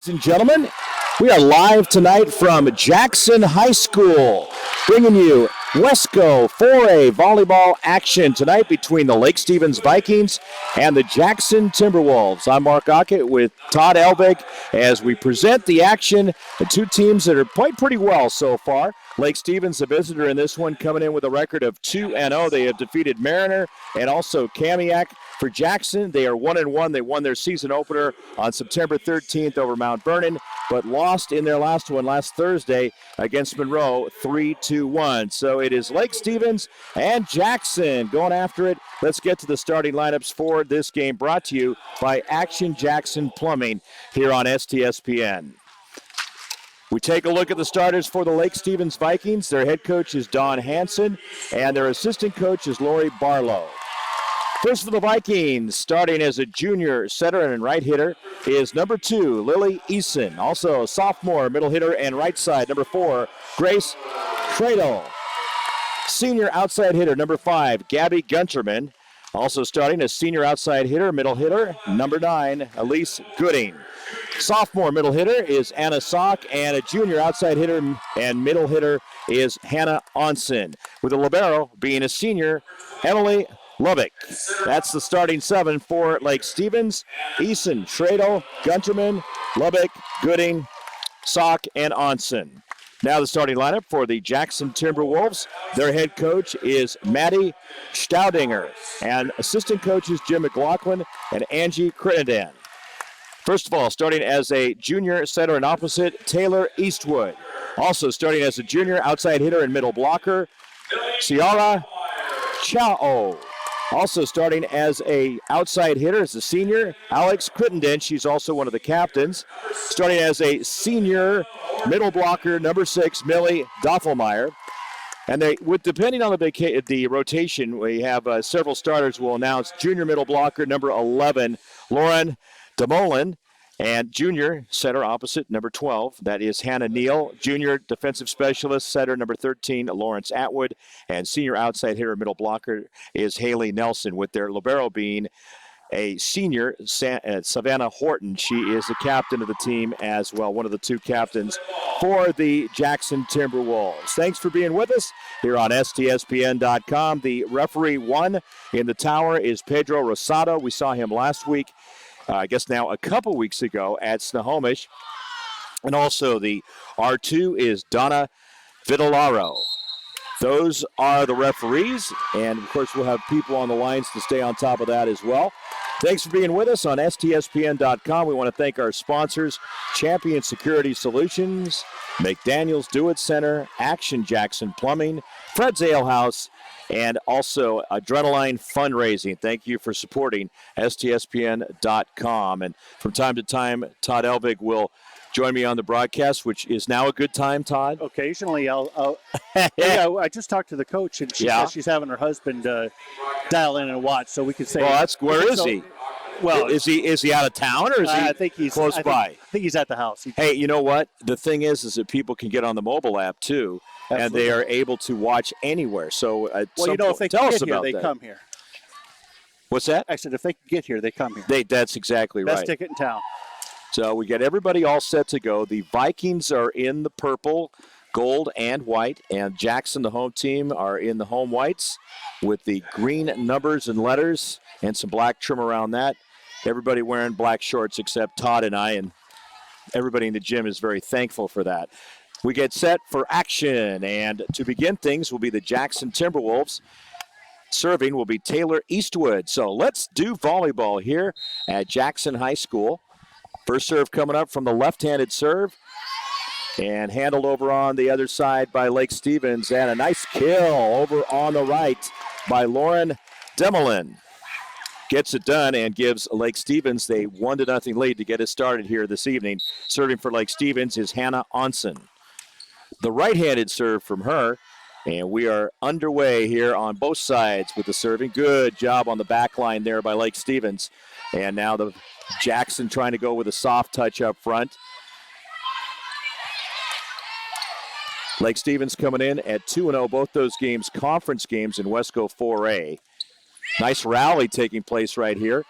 Ladies and gentlemen, we are live tonight from Jackson High School, bringing you Wesco 4A volleyball action tonight between the Lake Stevens Vikings and the Jackson Timberwolves. I'm Mark Aucutt with Todd Elvig as we present the action. The two teams that are played pretty well so far. Lake Stevens, a visitor in this one, coming in with a record of 2-0. They have defeated Mariner and also Kamiak. For Jackson, they are 1-1. They won their season opener on September 13th over Mount Vernon, but lost in their last one last Thursday against Monroe 3-1. So it is Lake Stevens and Jackson going after it. Let's get to the starting lineups for this game, brought to you by Action Jackson Plumbing here on STSPN. We take a look at the starters for the Lake Stevens Vikings. Their head coach is Don Hanson, and their assistant coach is Lori Barlow. First for the Vikings, starting as a junior setter and right hitter, is number 2, Lily Eason. Also a sophomore middle hitter and right side, number 4, Grace Cradle. Senior outside hitter, number 5, Gabby Gunterman. Also starting as senior outside hitter, middle hitter, number 9, Elise Gooding. Sophomore middle hitter is Anna Sock, and a junior outside hitter and middle hitter is Hannah Onsen. With a libero being a senior, Emily Lubbock. That's the starting 7 for Lake Stevens. Eason, Schradel, Gunterman, Lubbock, Gooding, Sock, and Onsen. Now the starting lineup for the Jackson Timberwolves. Their head coach is Maddie Staudinger, and assistant coaches Jim McLaughlin and Angie Crittenden. First of all, starting as a junior center and opposite, Taylor Eastwood. Also starting as a junior outside hitter and middle blocker, Ciara Chao. Also starting as a outside hitter as a senior, Alex Crittenden. She's also one of the captains. Starting as a senior middle blocker, number 6, Millie Doffelmeyer. And depending on the rotation, we have several starters we'll announce. Junior middle blocker, number 11, Lauren DeMolin. And junior center opposite, number 12, that is Hannah Neal. Junior defensive specialist, setter number 13, Lawrence Atwood. And senior outside hitter, middle blocker is Haley Nelson, with their libero being a senior, Savannah Horton. She is the captain of the team as well, one of the two captains for the Jackson Timberwolves. Thanks for being with us here on STSPN.com. The referee 1 in the tower is Pedro Rosado. We saw him last week. I guess now a couple weeks ago at Snohomish. And also the R2 is Donna Vitellaro. Those are the referees, and of course we'll have people on the lines to stay on top of that as well. Thanks for being with us on STSPN.com. We want to thank our sponsors, Champion Security Solutions, McDaniels Do-It Center, Action Jackson Plumbing, Fred's Ale House, and also Adrenaline Fundraising. Thank you for supporting STSPN.com. And from time to time, Todd Elvig will join me on the broadcast, which is now a good time, Todd. Occasionally, I just talked to the coach, and she says she's having her husband dial in and watch, so we can say. Well, where is he? Well, is he out of town, or is he I think he's close by? I think he's at the house. Hey, you know what? The thing is that people can get on the mobile app too. Absolutely. And they are able to watch anywhere. So, if they can get here, they come here. What's that? I said, if they can get here, they come here. That's exactly right. Best ticket in town. So we got everybody all set to go. The Vikings are in the purple, gold, and white, and Jackson, the home team, are in the home whites with the green numbers and letters and some black trim around that. Everybody wearing black shorts except Todd and I, and everybody in the gym is very thankful for that. We get set for action, and to begin things will be the Jackson Timberwolves. Serving will be Taylor Eastwood. So let's do volleyball here at Jackson High School. First serve coming up from the left-handed serve, and handled over on the other side by Lake Stevens, and a nice kill over on the right by Lauren Demolin. Gets it done and gives Lake Stevens a 1-0 lead to get us started here this evening. Serving for Lake Stevens is Hannah Onsen. The right-handed serve from her, and we are underway here on both sides with the serving. Good job on the back line there by Lake Stevens. And now the Jackson trying to go with a soft touch up front. Lake Stevens coming in at 2-0, both those games conference games in Wesco 4A. Nice rally taking place right here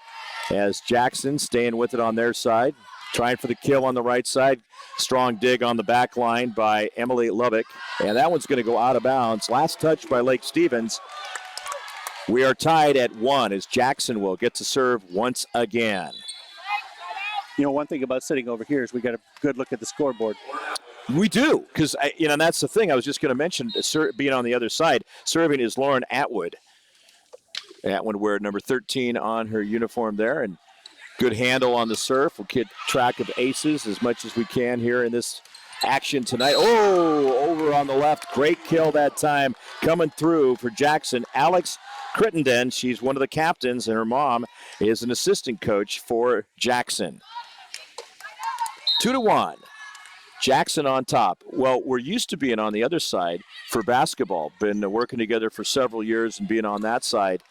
as Jackson staying with it on their side. Trying for the kill on the right side. Strong dig on the back line by Emily Lubbock. And that one's going to go out of bounds. Last touch by Lake Stevens. We are tied at 1 as Jackson will get to serve once again. You know, one thing about sitting over here is we got a good look at the scoreboard. We do, because, that's the thing I was just going to mention, being on the other side. Serving is Lauren Atwood. Atwood wearing number 13 on her uniform there, and good handle on the serve. We'll keep track of aces as much as we can here in this action tonight. Oh, over on the left. Great kill that time. Coming through for Jackson. Alex Crittenden, she's one of the captains, and her mom is an assistant coach for Jackson. 2-1. Jackson on top. Well, we're used to being on the other side for basketball. Been working together for several years and being on that side.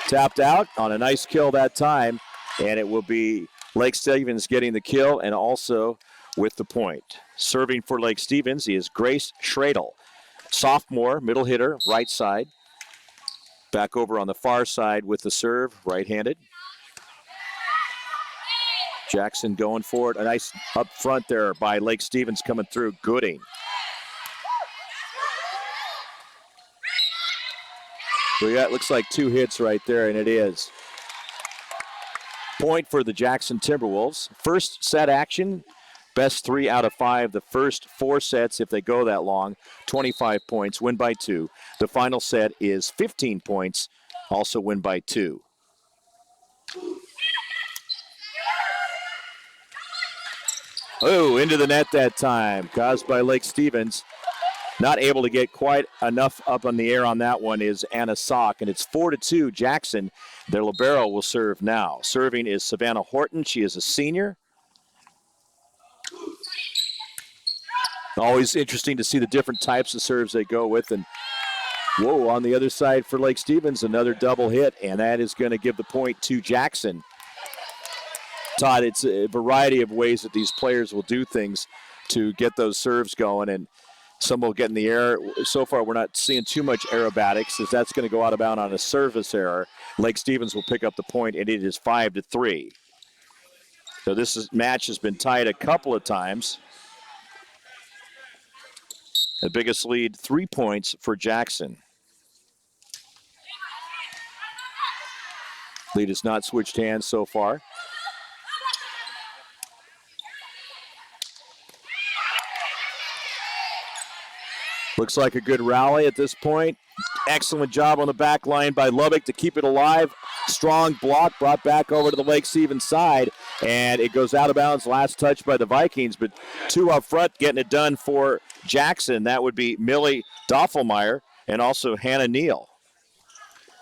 Tapped out on a nice kill that time, and it will be Lake Stevens getting the kill and also with the point. Serving for Lake Stevens is Grace Schradel. Sophomore, middle hitter, right side. Back over on the far side with the serve, right-handed. Jackson going for it. A nice up front there by Lake Stevens coming through. Gooding. We got, looks like 2 hits right there, and it is. Point for the Jackson Timberwolves. First set action, best 3 out of 5. The first 4 sets, if they go that long, 25 points, win by 2. The final set is 15 points, also win by 2. Oh, into the net that time, caused by Lake Stevens. Not able to get quite enough up on the air on that one is Anna Sock, and it's 4-2 Jackson. Their libero will serve now. Serving is Savannah Horton. She is a senior. Always interesting to see the different types of serves they go with. And whoa, on the other side for Lake Stevens, another double hit, and that is going to give the point to Jackson. Todd, it's a variety of ways that these players will do things to get those serves going, and some will get in the air. So far, we're not seeing too much aerobatics, as that's going to go out of bounds on a service error. Lake Stevens will pick up the point, and it is 5-3. So this match has been tied a couple of times. The biggest lead, 3 points for Jackson. Lead has not switched hands so far. Looks like a good rally at this point. Excellent job on the back line by Lubbock to keep it alive. Strong block brought back over to the Lake Stevens side, and it goes out of bounds. Last touch by the Vikings, but 2 up front getting it done for Jackson. That would be Millie Doffelmeyer and also Hannah Neal.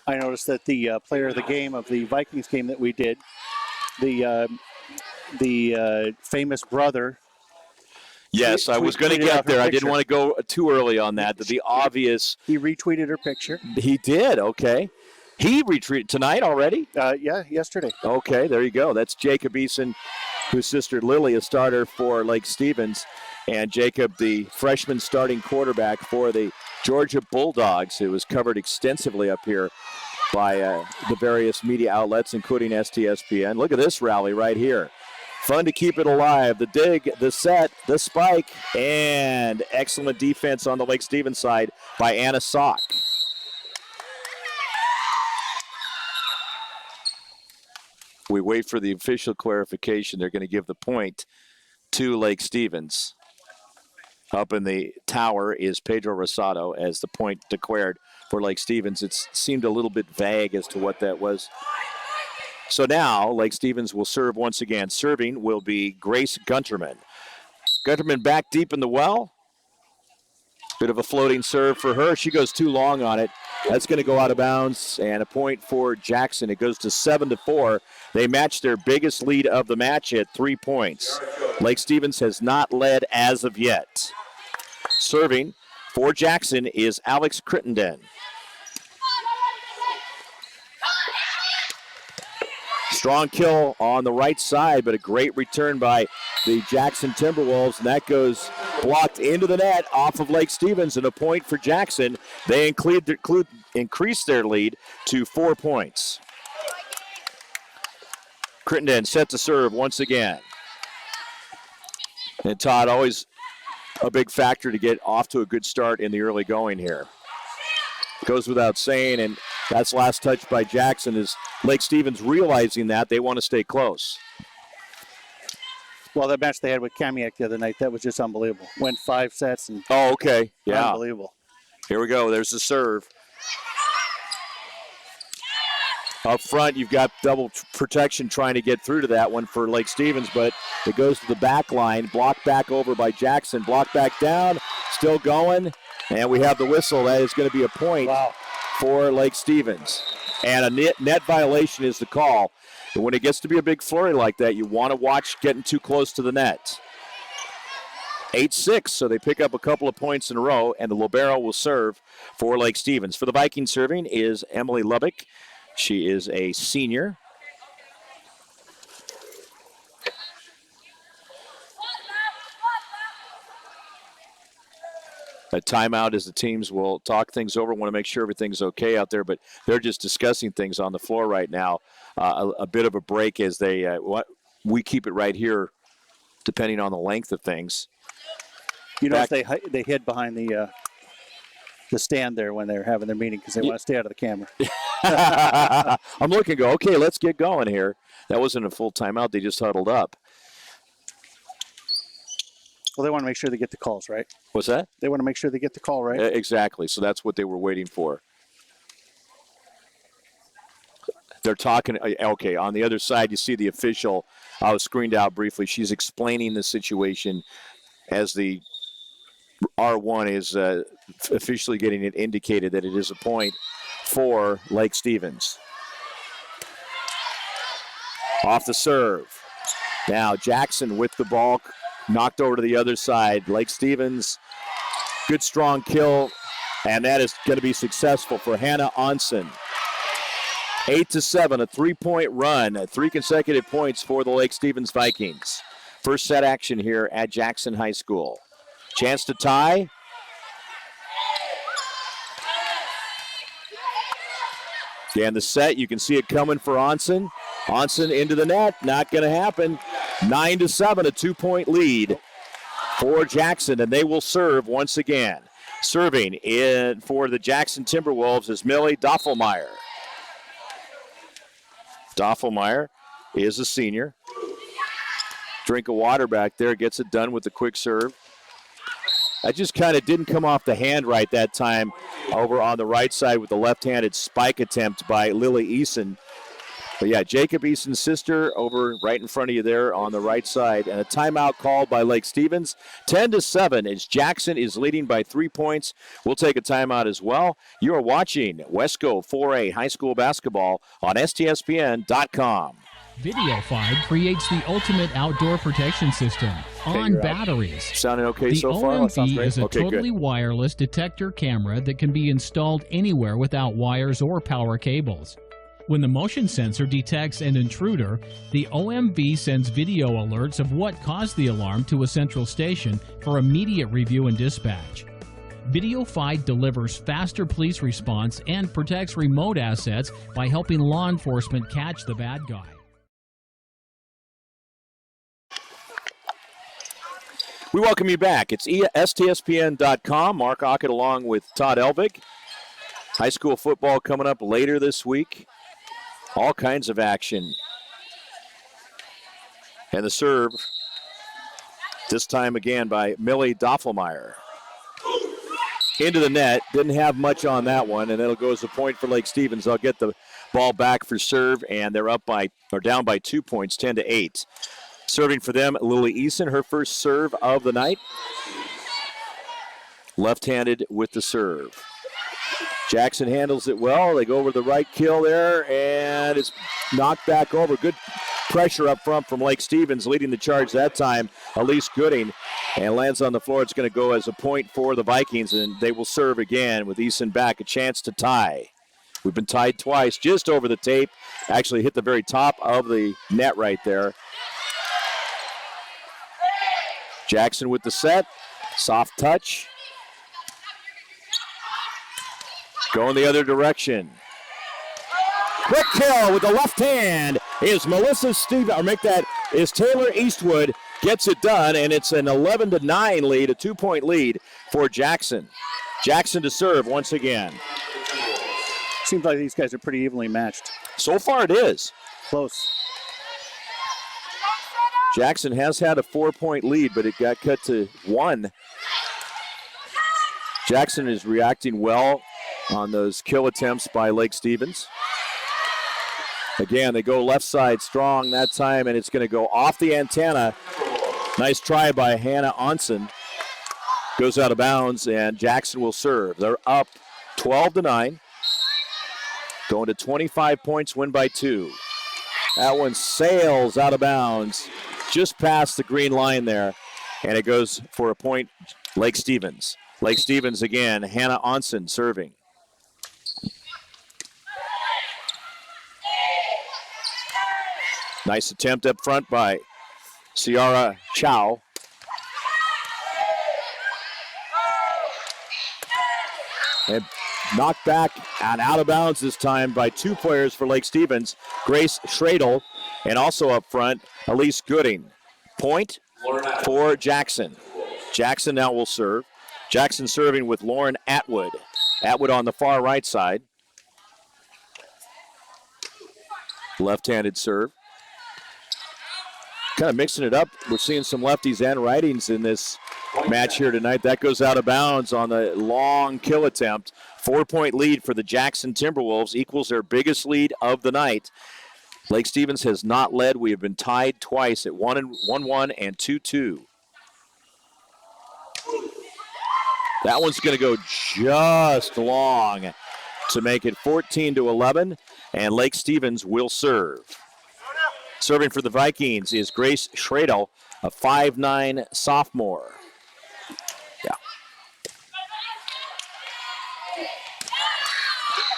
I noticed that the player of the game of the Vikings game that we did, the famous brother. Yes, I was going to get there. I didn't want to go too early on that. The obvious. He retweeted her picture. He did, okay. He retweeted tonight already? Yeah, yesterday. Okay, there you go. That's Jacob Eason, whose sister Lily, a starter for Lake Stevens, and Jacob, the freshman starting quarterback for the Georgia Bulldogs, who was covered extensively up here by the various media outlets, including STSPN. Look at this rally right here. Fun to keep it alive. The dig, the set, the spike, and excellent defense on the Lake Stevens side by Anna Sock. We wait for the official clarification. They're going to give the point to Lake Stevens. Up in the tower is Pedro Rosado as the point declared for Lake Stevens. It seemed a little bit vague as to what that was. So now Lake Stevens will serve once again. Serving will be Grace Gunterman. Gunterman back deep in the well. Bit of a floating serve for her. She goes too long on it. That's going to go out of bounds, and a point for Jackson. It goes to 7-4. They match their biggest lead of the match at 3 points. Lake Stevens has not led as of yet. Serving for Jackson is Alex Crittenden. Strong kill on the right side, but a great return by the Jackson Timberwolves, and that goes blocked into the net off of Lake Stevens, and a point for Jackson. They increase their lead to 4 points. Crittenden set to serve once again. And Todd, always a big factor to get off to a good start in the early going here. Goes without saying, and that's last touch by Jackson. Is Lake Stevens realizing that they want to stay close. Well, that match they had with Kamiak the other night, that was just unbelievable. Went 5 sets and okay. Yeah. Unbelievable. Here we go. There's the serve. Up front, you've got double protection trying to get through to that one for Lake Stevens, but it goes to the back line. Blocked back over by Jackson. Blocked back down. Still going. And we have the whistle. That is going to be a point for Lake Stevens. And a net violation is the call. And when it gets to be a big flurry like that, you want to watch getting too close to the net. 8-6, so they pick up a couple of points in a row, and the libero will serve for Lake Stevens. For the Vikings serving is Emily Lubbock. She is a senior. A timeout as the teams will talk things over. Want to make sure everything's okay out there, but they're just discussing things on the floor right now. A bit of a break as they we keep it right here, depending on the length of things. You know, if they hid behind the stand there when they were having their meeting because they want to stay out of the camera. I'm looking. Go. Okay, let's get going here. That wasn't a full timeout. They just huddled up. Well, they want to make sure they get the calls, right? What's that? They want to make sure they get the call, right? Exactly. So that's what they were waiting for. They're talking. Okay, on the other side, you see the official. I was screened out briefly. She's explaining the situation as the R1 is officially getting it indicated that it is a point for Lake Stevens. Off the serve. Now Jackson with the ball. Knocked over to the other side. Lake Stevens, good strong kill, and that is going to be successful for Hannah Onsen. 8-7, a 3-point run, 3 consecutive points for the Lake Stevens Vikings. First set action here at Jackson High School. Chance to tie. And the set, you can see it coming for Onsen. Onsen into the net, not going to happen. 9-7, a 2-point lead for Jackson, and they will serve once again. Serving in for the Jackson Timberwolves is Millie Doffelmeyer. Doffelmeyer is a senior. Drink of water back there, gets it done with the quick serve. That just kind of didn't come off the hand right that time over on the right side with the left-handed spike attempt by Lily Eason. But yeah, Jacob Eason's sister over right in front of you there on the right side. And a timeout called by Lake Stevens. 10-7 as Jackson is leading by 3 points. We'll take a timeout as well. You are watching Wesco 4A High School Basketball on STSPN.com. VideoFide creates the ultimate outdoor protection system on batteries. Sounding okay so far? The OMV is a totally wireless detector camera that can be installed anywhere without wires or power cables. When the motion sensor detects an intruder, the OMV sends video alerts of what caused the alarm to a central station for immediate review and dispatch. VideoFide delivers faster police response and protects remote assets by helping law enforcement catch the bad guy. We welcome you back. It's STSPN.com. Mark Aucutt along with Todd Elvig. High school football coming up later this week. All kinds of action. And the serve, this time again by Millie Doffelmeyer. Into the net. Didn't have much on that one, and it'll go as a point for Lake Stevens. They'll get the ball back for serve, and they're down by 2 points, 10-8. Serving for them, Lily Eason, her first serve of the night. Left-handed with the serve. Jackson handles it well. They go over the right kill there, and it's knocked back over. Good pressure up front from Lake Stevens, leading the charge that time, Elise Gooding, and lands on the floor. It's going to go as a point for the Vikings, and they will serve again with Eason back, a chance to tie. We've been tied twice, just over the tape. Actually hit the very top of the net right there. Jackson with the set, soft touch. Going the other direction. Quick kill with the left hand. is Melissa Stevens, or make that is Taylor Eastwood, gets it done, and it's an 11-9 lead, a 2-point lead for Jackson. Jackson to serve once again. Seems like these guys are pretty evenly matched. So far it is. Close. Jackson has had a 4-point lead, but it got cut to 1. Jackson is reacting well on those kill attempts by Lake Stevens. Again, they go left side strong that time, and it's going to go off the antenna. Nice try by Hannah Onsen. Goes out of bounds, and Jackson will serve. They're up 12-9. Going to 25 points, win by 2. That one sails out of bounds just past the green line there, and it goes for a point, Lake Stevens. Lake Stevens again, Hannah Onsen serving. Nice attempt up front by Ciara Chow. And knocked back and out of bounds this time by 2 players for Lake Stevens, Grace Schradel, and also up front, Elise Gooding. Point for Jackson. Jackson now will serve. Jackson serving with Lauren Atwood. Atwood on the far right side. Left-handed serve. Kind of mixing it up. We're seeing some lefties and righties in this match here tonight. That goes out of bounds on the long kill attempt. 4-point lead for the Jackson Timberwolves, equals their biggest lead of the night. Lake Stevens has not led. We have been tied twice at 1-1 and 2-2. That one's going to go just long to make it 14-11, and Lake Stevens will serve. Serving for the Vikings is Grace Schradel, a 5'9" sophomore. Yeah.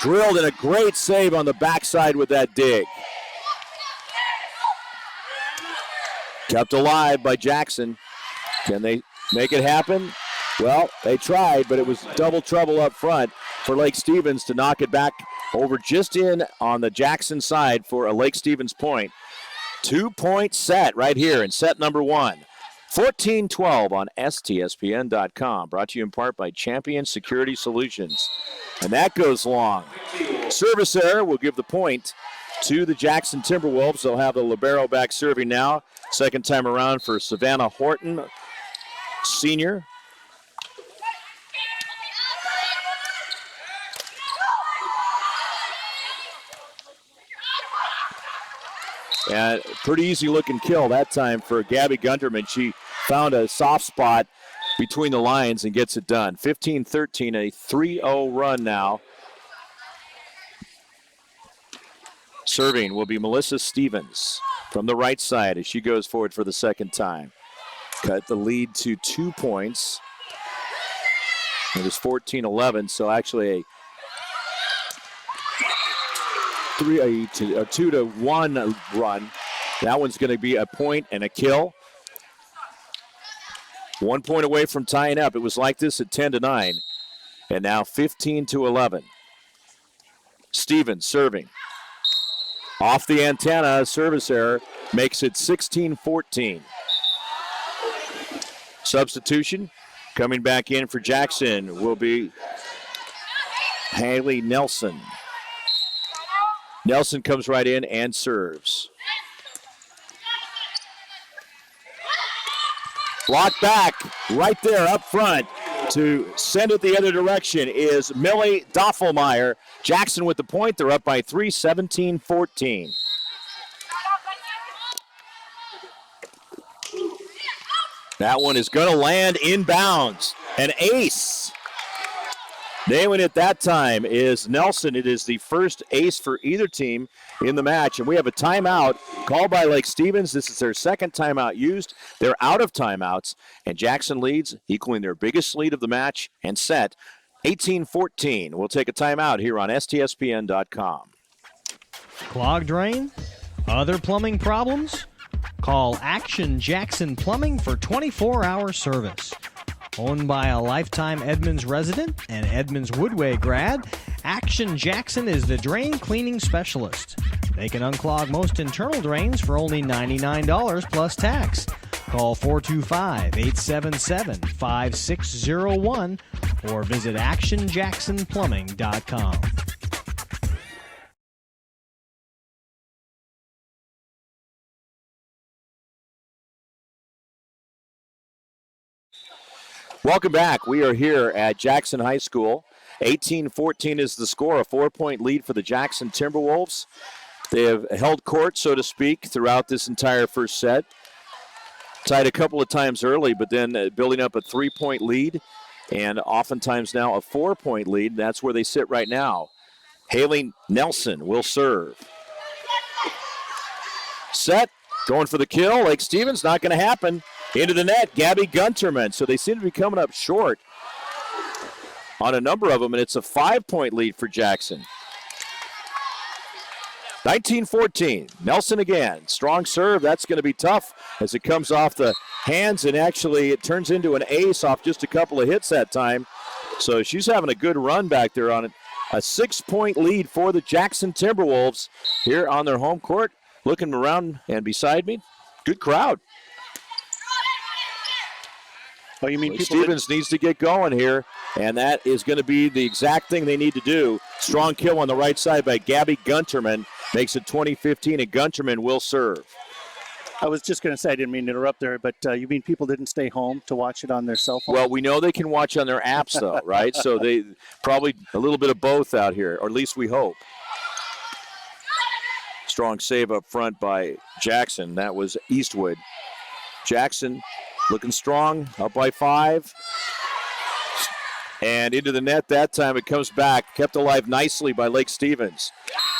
Drilled in a great save on the backside with that dig. Kept alive by Jackson. Can they make it happen? Well, they tried, but it was double trouble up front for Lake Stevens to knock it back over just in on the Jackson side for a Lake Stevens point. 2-point set right here in set number 1. 14-12 on STSPN.com. Brought to you in part by Champion Security Solutions. And that goes long. Service error will give the point to the Jackson Timberwolves. They'll have the libero back serving now. Second time around for Savannah Horton, senior. And pretty easy looking kill that time for Gabby Gunderman. She found a soft spot between the lines and gets it done. 15-13, a 3-0 run now. Serving will be Melissa Stevens from the right side as she goes forward for the second time. Cut the lead to 2 points. It was 14-11, so actually a 2-1 run. That one's going to be a point and a kill. 1 point away from tying up. It was like this at 10-9, and now 15-11. Stevens serving. Off the antenna, service error makes it 16-14. Substitution coming back in for Jackson will be Haley Nelson. Nelson comes right in and serves. Blocked back right there up front to send it the other direction is Millie Doffelmeyer. Jackson with the point. They're up by 3, 17-14. That one is going to land inbounds. An ace. Nailing it that time is Nelson. It is the first ace for either team in the match. And we have a timeout called by Lake Stevens. This is their second timeout used. They're out of timeouts. And Jackson leads, equaling their biggest lead of the match and set, 18-14. We'll take a timeout here on STSPN.com. Clogged drain? Other plumbing problems? Call Action Jackson Plumbing for 24-hour service. Owned by a lifetime Edmonds resident and Edmonds Woodway grad, Action Jackson is the drain cleaning specialist. They can unclog most internal drains for only $99 plus tax. Call 425-877-5601 or visit actionjacksonplumbing.com. Welcome back. We are here at Jackson High School. 18-14 is the score, a 4-point lead for the Jackson Timberwolves. They have held court, so to speak, throughout this entire first set. Tied a couple of times early, but then building up a 3-point lead, and oftentimes now a 4-point lead. That's where they sit right now. Haley Nelson will serve. Set, going for the kill. Lake Stevens, not going to happen. Into the net, Gabby Gunterman. So they seem to be coming up short on a number of them, and it's a 5-point lead for Jackson. 19-14, Nelson again. Strong serve, that's going to be tough as it comes off the hands, and actually it turns into an ace off just a couple of hits that time. So she's having a good run back there on it. A 6-point lead for the Jackson Timberwolves here on their home court. Looking around and beside me, good crowd. Oh, you mean Stevens needs to get going here, and that is going to be the exact thing they need to do. Strong kill on the right side by Gabby Gunterman. Makes it 20-15, and Gunterman will serve. I was just going to say, I didn't mean to interrupt there, but you mean people didn't stay home to watch it on their cell phone? Well, we know they can watch on their apps, though, right? So they probably a little bit of both out here, or at least we hope. Strong save up front by Jackson. That was Eastwood. Jackson looking strong, up by 5. And into the net that time. It comes back, kept alive nicely by Lake Stevens.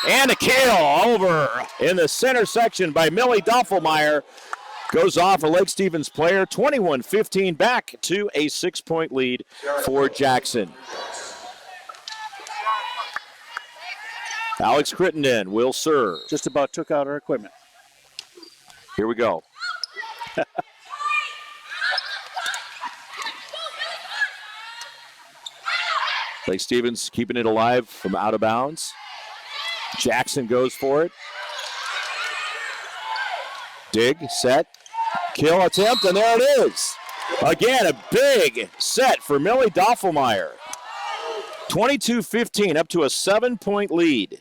And a kill over in the center section by Millie Doffelmeyer. Goes off a Lake Stevens player. 21-15, back to a 6-point lead for Jackson. Alex Crittenden will serve. Just about took out our equipment. Here we go. Lake Stevens keeping it alive from out of bounds. Jackson goes for it. Dig, set, kill attempt, and there it is. Again, a big set for Millie Doffelmeyer. 22-15, up to a 7-point lead.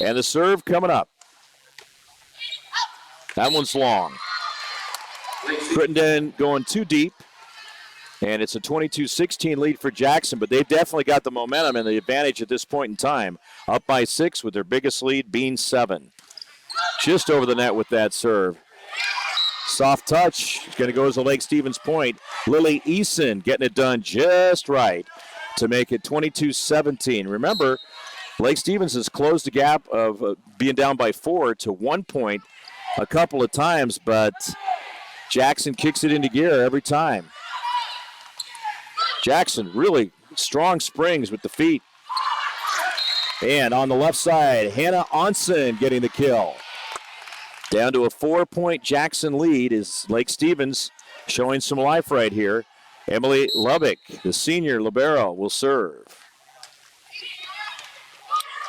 And the serve coming up. That one's long. Crittenden going too deep. And it's a 22-16 lead for Jackson, but they've definitely got the momentum and the advantage at this point in time. Up by 6 with their biggest lead being 7. Just over the net with that serve. Soft touch. It's going to go as a Lake Stevens point. Lily Eason getting it done just right to make it 22-17. Remember, Lake Stevens has closed the gap of being down by 4 to 1 point a couple of times, but Jackson kicks it into gear every time. Jackson really strong springs with the feet. And on the left side, Hannah Onsen getting the kill. Down to a 4-point Jackson lead is Lake Stevens showing some life right here. Emily Lubbock, the senior libero, will serve.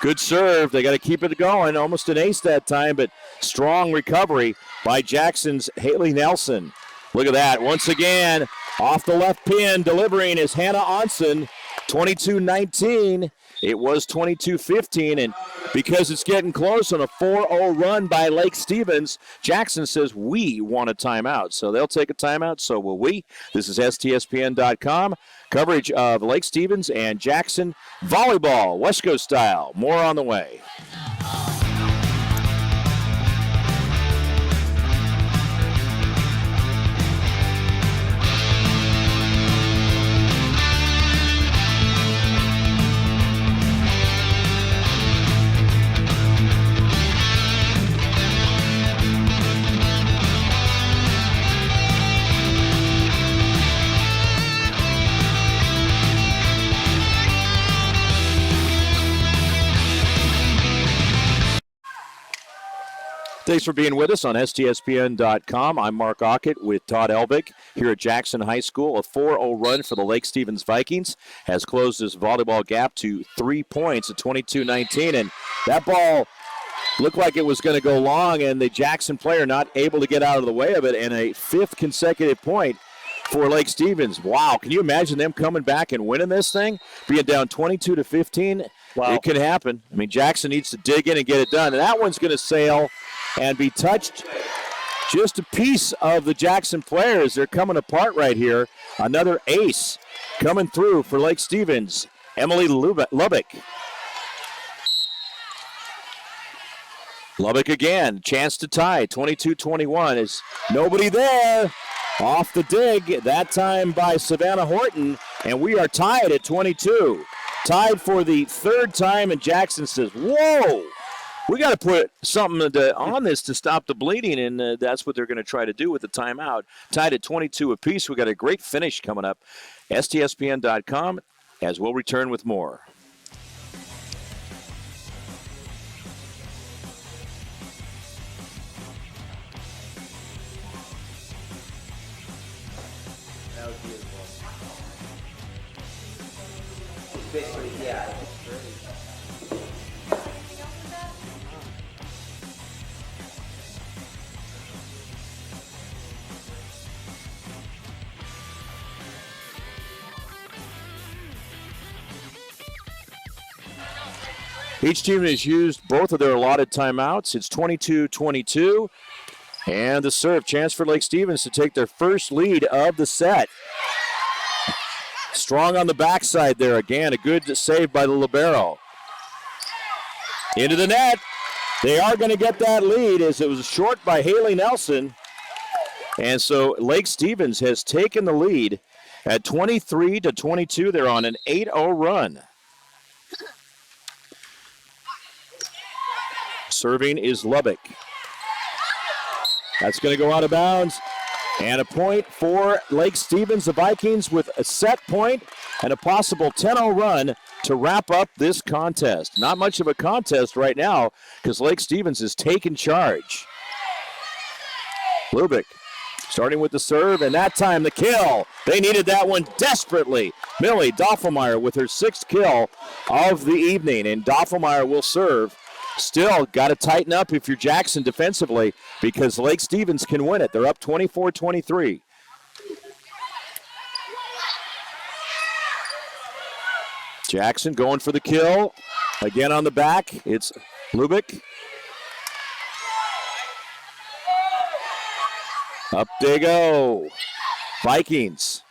Good serve. They got to keep it going. Almost an ace that time, but strong recovery by Jackson's Haley Nelson. Look at that. Once again, off the left pin, delivering is Hannah Onsen. 22-19. It was 22-15, and because it's getting close on a 4-0 run by Lake Stevens, Jackson says we want a timeout. So they'll take a timeout, so will we. This is STSPN.com. Coverage of Lake Stevens and Jackson volleyball, West Coast style. More on the way. Thanks for being with us on STSPN.com. I'm Mark Aucutt with Todd Elvig here at Jackson High School. A 4-0 run for the Lake Stevens Vikings has closed this volleyball gap to 3 points at 22-19. And that ball looked like it was going to go long, and the Jackson player not able to get out of the way of it, and a 5th consecutive point for Lake Stevens. Wow, can you imagine them coming back and winning this thing? Being down 22-15, wow. It could happen. I mean, Jackson needs to dig in and get it done, and that one's going to sail and be touched just a piece of the Jackson players. They're coming apart here. Another ace coming through for Lake Stevens, Emily Lubbock. Lubbock again, chance to tie, 22-21. Is nobody there. Off the dig, that time by Savannah Horton, and we are tied at 22. Tied for the 3rd time, and Jackson says, whoa, we got to put something on this to stop the bleeding, and that's what they're going to try to do with the timeout. Tied at 22 apiece. We got a great finish coming up. STSPN.com, as we'll return with more. Basically, yeah. Each team has used both of their allotted timeouts. It's 22-22. And the serve, chance for Lake Stevens to take their first lead of the set. Strong on the backside there again. A good save by the libero. Into the net. They are going to get that lead as it was short by Haley Nelson. And so Lake Stevens has taken the lead at 23-22. They're on an 8-0 run. Serving is Lubbock. That's going to go out of bounds. And a point for Lake Stevens. The Vikings with a set point and a possible 10-0 run to wrap up this contest. Not much of a contest right now because Lake Stevens is taking charge. Lubbock starting with the serve, and that time the kill. They needed that one desperately. Millie Doffelmeyer with her 6th kill of the evening, and Doffelmeyer will serve. Still got to tighten up if you're Jackson defensively because Lake Stevens can win it. They're up 24-23. Jackson going for the kill. Again on the back, it's Lubbock. Up they go. Vikings.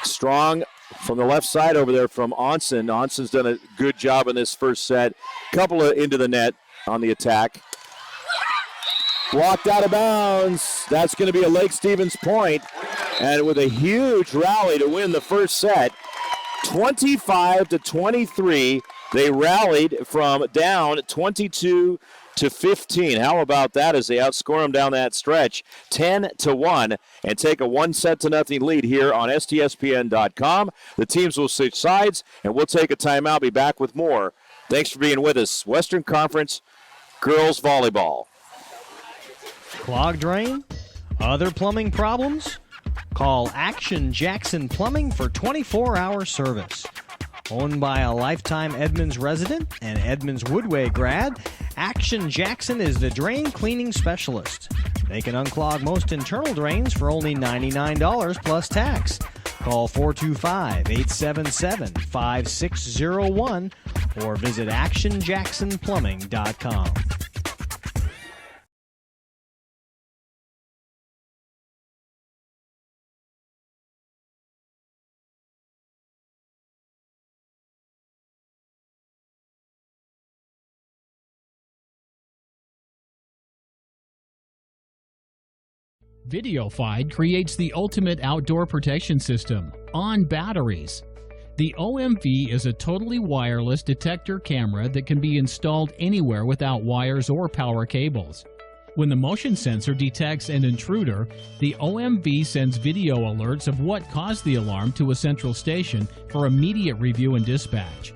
Strong from the left side over there from Onsen. Onsen's done a good job in this first set. Couple of into the net on the attack. Blocked out of bounds. That's going to be a Lake Stevens point. And with a huge rally to win the first set, 25-23, they rallied from down 22-15. How about that as they outscore them down that stretch 10-1 and take a 1-0 lead here on STSPN.com. The teams will switch sides and we'll take a timeout. Be back with more. Thanks for being with us. Western Conference Girls Volleyball. Clogged drain? Other plumbing problems? Call Action Jackson Plumbing for 24-hour service. Owned by a lifetime Edmonds resident and Edmonds Woodway grad, Action Jackson is the drain cleaning specialist. They can unclog most internal drains for only $99 plus tax. Call 425-877-5601 or visit actionjacksonplumbing.com. VideoFide creates the ultimate outdoor protection system on batteries. The OMV is a totally wireless detector camera that can be installed anywhere without wires or power cables. When the motion sensor detects an intruder, the OMV sends video alerts of what caused the alarm to a central station for immediate review and dispatch.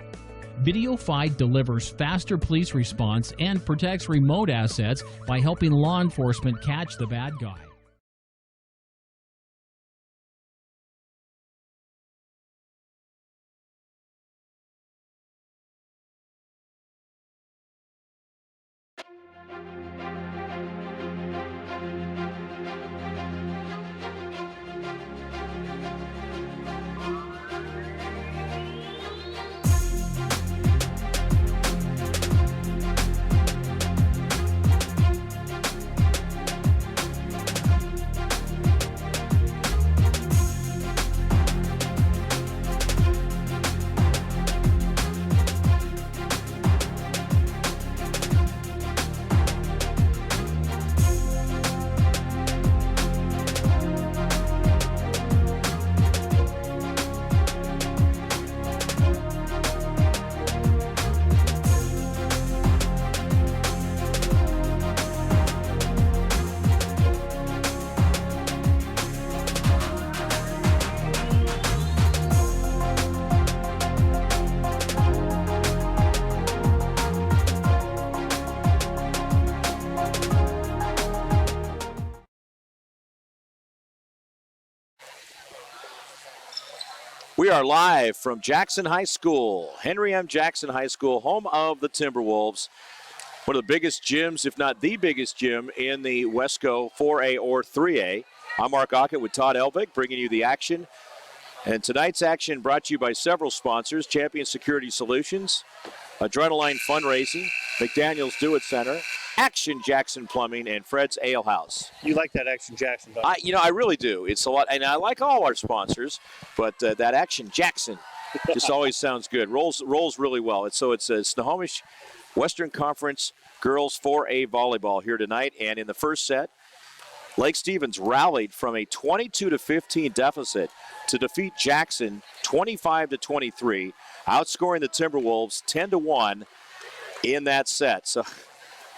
VideoFi delivers faster police response and protects remote assets by helping law enforcement catch the bad guy. We are live from Jackson High School, Henry M. Jackson High School, home of the Timberwolves. One of the biggest gyms, if not the biggest gym, in the Wesco 4A or 3A. I'm Mark Aucutt with Todd Elvig, bringing you the action. And tonight's action brought to you by several sponsors: Champion Security Solutions, Adrenaline Fundraising, McDaniels Do-It Center, Action Jackson Plumbing, and Fred's Ale House. You like that Action Jackson, don't you? I really do. It's a lot, and I like all our sponsors, but that Action Jackson just always sounds good. Rolls really well. It's Snohomish Western Conference Girls 4A Volleyball here tonight, and in the first set, Lake Stevens rallied from a 22-15 deficit to defeat Jackson 25-23, outscoring the Timberwolves 10-1 in that set. So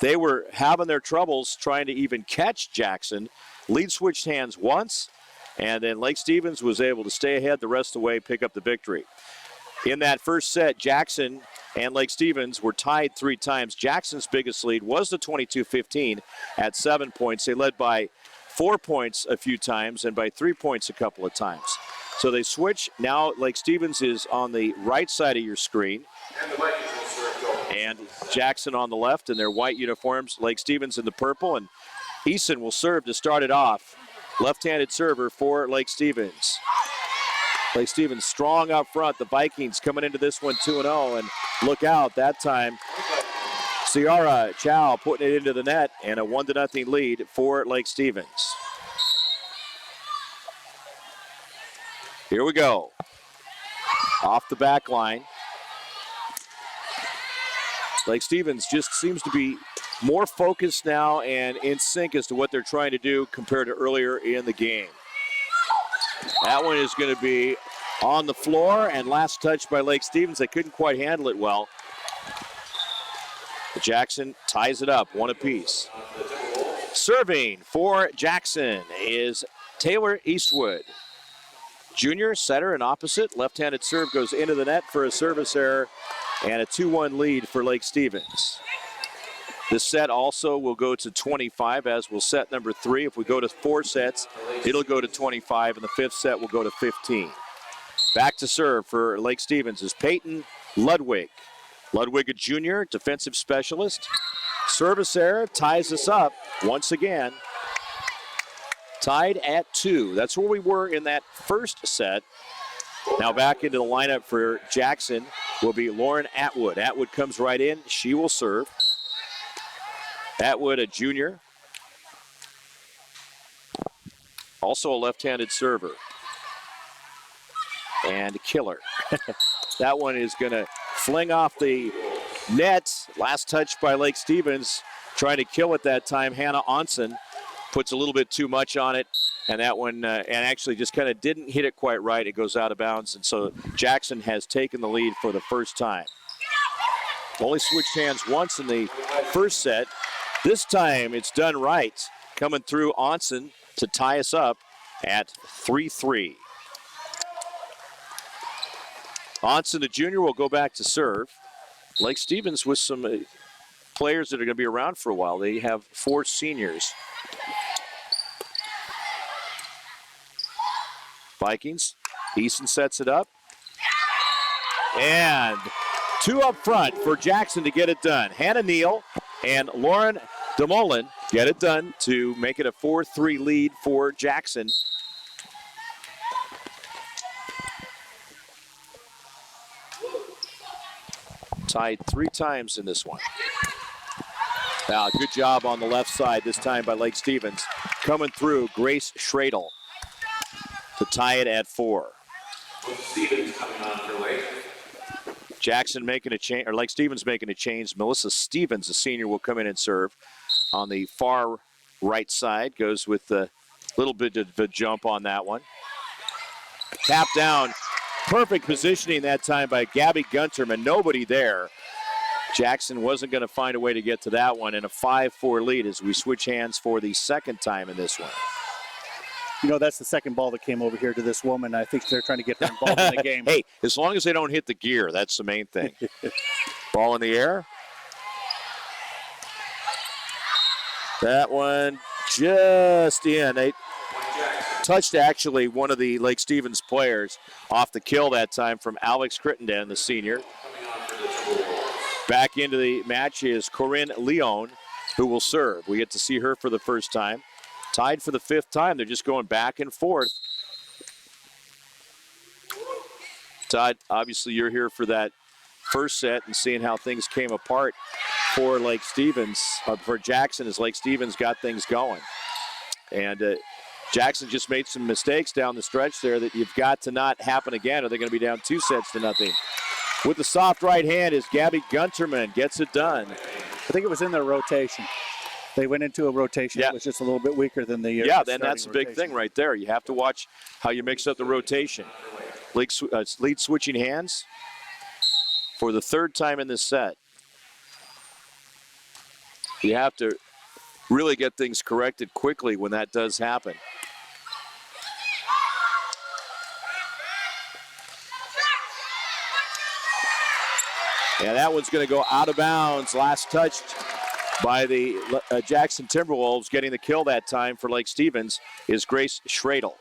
they were having their troubles trying to even catch Jackson. Lead switched hands once, and then Lake Stevens was able to stay ahead the rest of the way, pick up the victory. In that first set, Jackson and Lake Stevens were tied 3 times. Jackson's biggest lead was the 22-15 at 7 points. They led by 4 points a few times and by 3 points a couple of times. So they switch. Now Lake Stevens is on the right side of your screen, and Jackson on the left in their white uniforms. Lake Stevens in the purple, and Eason will serve to start it off. Left-handed server for Lake Stevens. Lake Stevens strong up front. The Vikings coming into this one 2-0, and look out that time. Ciara Chow putting it into the net, and a 1-0 lead for Lake Stevens. Here we go. Off the back line. Lake Stevens just seems to be more focused now and in sync as to what they're trying to do compared to earlier in the game. That one is going to be on the floor, and last touch by Lake Stevens. They couldn't quite handle it well. Jackson ties it up, 1 apiece. Serving for Jackson is Taylor Eastwood. Junior, setter and opposite. Left-handed serve goes into the net for a service error, and a 2-1 lead for Lake Stevens. This set also will go to 25, as will set number 3. If we go to 4 sets, it'll go to 25, and the 5th set will go to 15. Back to serve for Lake Stevens is Peyton Ludwig. Ludwig, a junior, defensive specialist. Service error ties us up once again. Tied at 2. That's where we were in that first set. Now back into the lineup for Jackson will be Lauren Atwood. Atwood comes right in. She will serve. Atwood, a junior. Also a left-handed server. And killer. That one is going to fling off the net. Last touch by Lake Stevens. Trying to kill it that time. Hannah Onsen puts a little bit too much on it. And that one, and actually just kind of didn't hit it quite right. It goes out of bounds. And so Jackson has taken the lead for the first time. Only switched hands once in the first set. This time it's done right. Coming through Onsen to tie us up at 3-3. Onsen, the junior, will go back to serve. Lake Stevens with some players that are going to be around for a while. They have 4 seniors. Vikings, Easton sets it up. And 2 up front for Jackson to get it done. Hannah Neal and Lauren DeMolin get it done to make it a 4-3 lead for Jackson. Tied 3 times in this one. Now, good job on the left side this time by Lake Stevens. Coming through, Grace Schradel to tie it at 4. Stevens coming on for Lake. Jackson making a change, or Lake Stevens making a change. Melissa Stevens, a senior, will come in and serve on the far right side. Goes with a little bit of a jump on that one. Tap down. Perfect positioning that time by Gabby Gunterman. Nobody there. Jackson wasn't going to find a way to get to that one, and a 5-4 lead as we switch hands for the second time in this one. You know, that's the second ball that came over here to this woman. I think they're trying to get her involved in the game. Hey, as long as they don't hit the gear, that's the main thing. Ball in the air. That one just in. They touched actually one of the Lake Stevens players off the kill that time from Alex Crittenden, the senior. Back into the match is Corinne Leon, who will serve. We get to see her for the first time. Tied for the 5th time. They're just going back and forth. Todd, obviously you're here for that first set and seeing how things came apart for Lake Stevens, for Jackson, as Lake Stevens got things going. And Jackson just made some mistakes down the stretch there that you've got to not happen again, or they're going to be down 2-0. With the soft right hand is Gabby Gunterman, gets it done. I think it was in their rotation. They went into a rotation that was just a little bit weaker than the Yeah, then that's a big thing right there. You have to watch how you mix up the rotation. Lead switching hands for the 3rd time in this set. You have to really get things corrected quickly when that does happen. And that one's going to go out of bounds. Last touched by the Jackson Timberwolves. Getting the kill that time for Lake Stevens is Grace Schradel.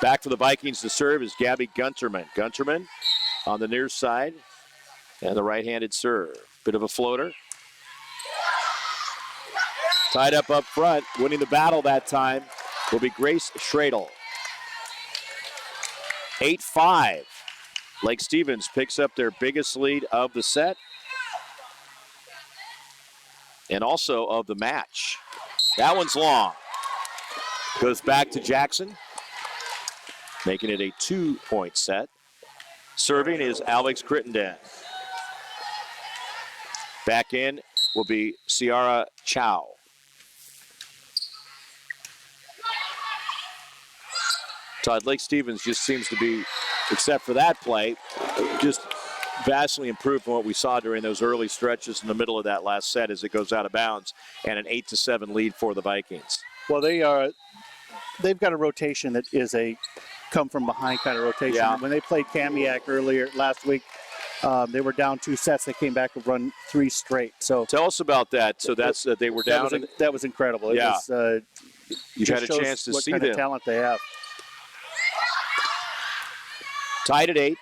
Back for the Vikings to serve is Gabby Gunterman. Gunterman on the near side and the right-handed serve. Bit of a floater. Tied up front, winning the battle that time will be Grace Schradel. 8-5. Lake Stevens picks up their biggest lead of the set and also of the match. That one's long. Goes back to Jackson, making it a 2-point set. Serving is Alex Crittenden. Back in will be Ciara Chow. Todd, Lake Stevens just seems to be, except for that play, just vastly improved from what we saw during those early stretches in the middle of that last set as it goes out of bounds, and an 8-7 lead for the Vikings. Well, they've got a rotation that is a come from behind kind of rotation. Yeah. When they played Kamiak earlier last week, they were down 2 sets. They came back and run 3 straight. So tell us about that. So that's they were down. That was incredible. It was, you had a chance to see what kind them. of talent they have. Tied at 8.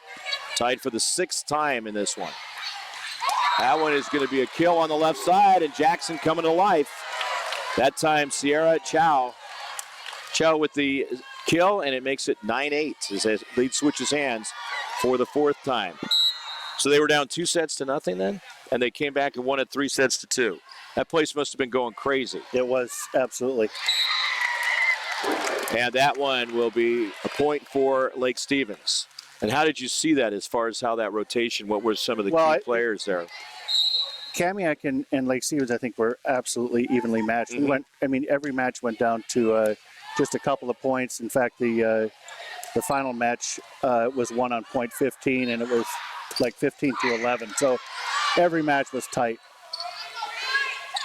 Tied for the 6th time in this one. That one is going to be a kill on the left side, and Jackson coming to life. That time, Ciara Chow. Chow with the kill, and it makes it 9-8 as the lead switches hands for the 4th time. So they were down 2-0 then, and they came back and won it 3-2. That place must have been going crazy. It was, absolutely. And that one will be a point for Lake Stevens. And how did you see that as far as how that rotation, what were some of the key players there? Kamiak and Lake Stevens, I think, were absolutely evenly matched. Mm-hmm. Every match went down to just a couple of points. In fact, the final match was won on point 15, and it was like 15-11. So every match was tight.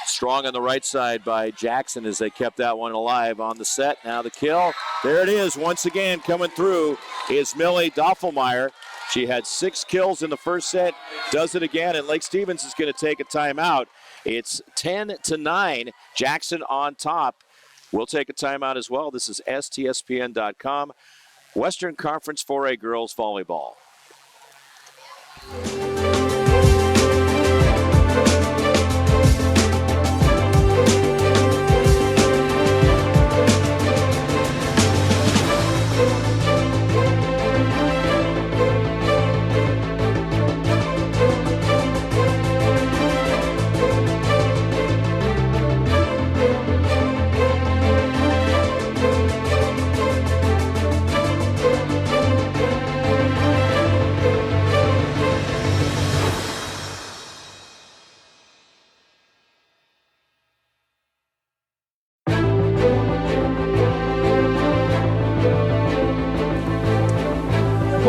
Strong on the right side by Jackson as they kept that one alive on the set. Now the kill. There it is once again coming through is Millie Doffelmeyer. She had 6 kills in the first set, does it again, and Lake Stevens is going to take a timeout. It's 10-9, Jackson on top. We'll take a timeout as well. This is STSPN.com, Western Conference 4A Girls Volleyball.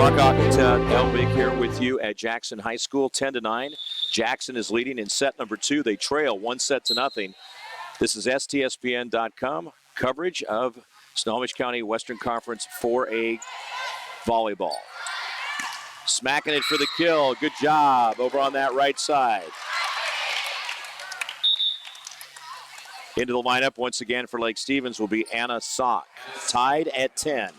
Aucutt, Elbig here with you at Jackson High School, 10-9. Jackson is leading in set number 2. They trail 1-0. This is STSPN.com coverage of Snohomish County Western Conference 4A volleyball. Smacking it for the kill. Good job over on that right side. Into the lineup once again for Lake Stevens will be Anna Sock. Tied at 10.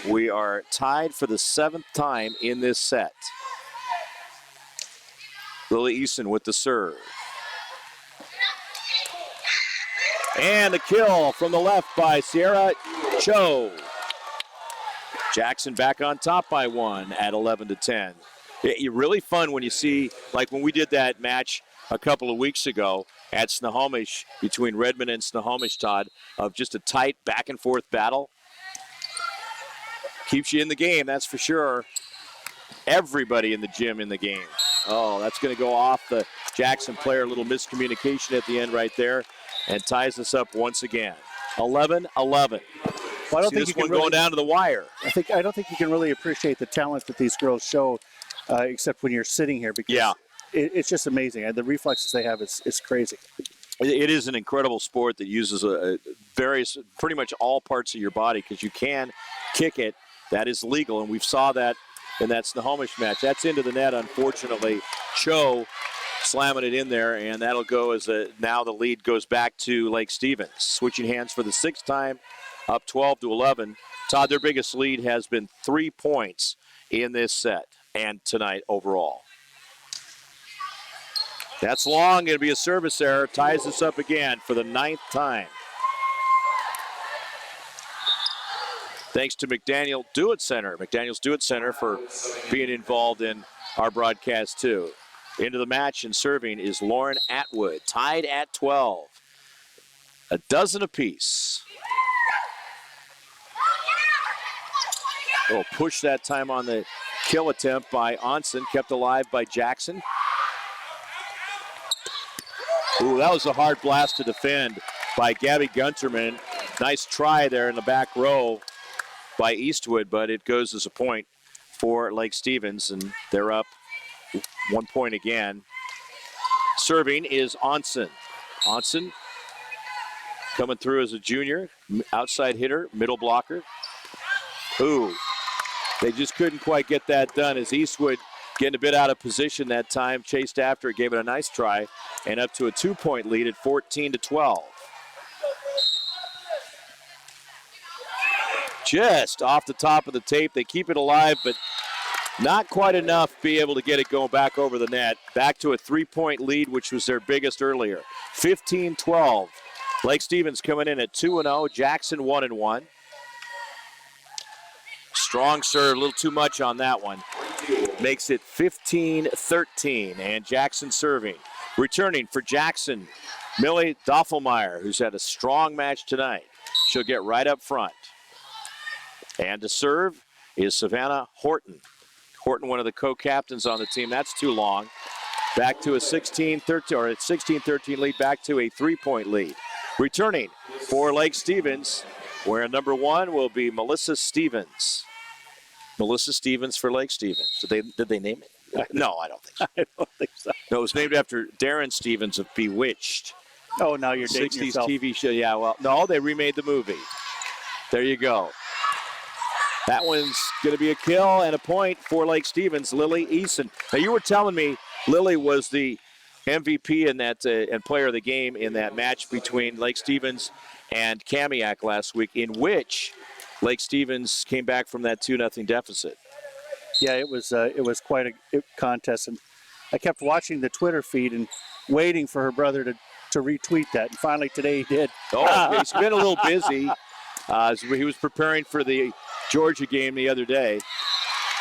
We are tied for the 7th time in this set. Lily Eason with the serve. And the kill from the left by Sierra Cho. Jackson back on top by 1 at 11-10. It's really fun when you see, like when we did that match a couple of weeks ago at Snohomish between Redmond and Snohomish, Todd, of just a tight back and forth battle. Keeps you in the game, that's for sure. Everybody in the gym in the game. Oh, that's going to go off the Jackson player. A little miscommunication at the end right there, and ties us up once again. 11-11. Well, I don't think this one going down to the wire. I don't think you can really appreciate the talent that these girls show, except when you're sitting here, because it's just amazing. And the reflexes they have is crazy. It is an incredible sport that uses pretty much all parts of your body, because you can kick it. That is legal, and we saw that in that Snohomish match. That's into the net, unfortunately. Cho slamming it in there, and that'll go as now the lead goes back to Lake Stevens. Switching hands for the 6th time, up 12-11. Todd, their biggest lead has been 3 points in this set and tonight overall. That's long. Going to be a service error. Ties us up again for the 9th time. Thanks to McDaniel Do-It Center. McDaniel's Do-It Center for being involved in our broadcast too. Into the match and serving is Lauren Atwood, tied at 12. A dozen apiece. Oh, push that time on the kill attempt by Onsen, kept alive by Jackson. Ooh, that was a hard blast to defend by Gabby Gunterman. Nice try there in the back row by Eastwood, but it goes as a point for Lake Stevens, and they're up 1 point again. Serving is Onsen. Onsen coming through as a junior, outside hitter, middle blocker. Ooh, they just couldn't quite get that done as Eastwood getting a bit out of position that time, chased after it, gave it a nice try, and up to a 2-point lead at 14-12. Just off the top of the tape. They keep it alive, but not quite enough to be able to get it going back over the net. Back to a 3-point lead, which was their biggest earlier. 15-12. Lake Stevens coming in at 2-0. Jackson 1-1. Strong serve, a little too much on that one. Makes it 15-13, and Jackson serving. Returning for Jackson, Millie Doffelmeyer, who's had a strong match tonight. She'll get right up front. And to serve is Savannah Horton. Horton, one of the co-captains on the team. That's too long. Back to a 16-13 lead, back to a 3-point lead. Returning for Lake Stevens, where number 1 will be Melissa Stevens. Melissa Stevens for Lake Stevens. Did they name it? No, I don't think so. I don't think so. No, it was named after Darren Stevens of Bewitched. Oh, now you're dating 60s yourself. TV show. Yeah, well, no, they remade the movie. There you go. That one's going to be a kill and a point for Lake Stevens, Lily Eason. Now, you were telling me Lily was the MVP in that and player of the game in that match between Lake Stevens and Kamiak last week, in which Lake Stevens came back from that 2-0 deficit. Yeah, it was quite a contest, and I kept watching the Twitter feed and waiting for her brother to retweet that, and finally today he did. Oh, he's been a little busy. He was preparing for the Georgia game the other day.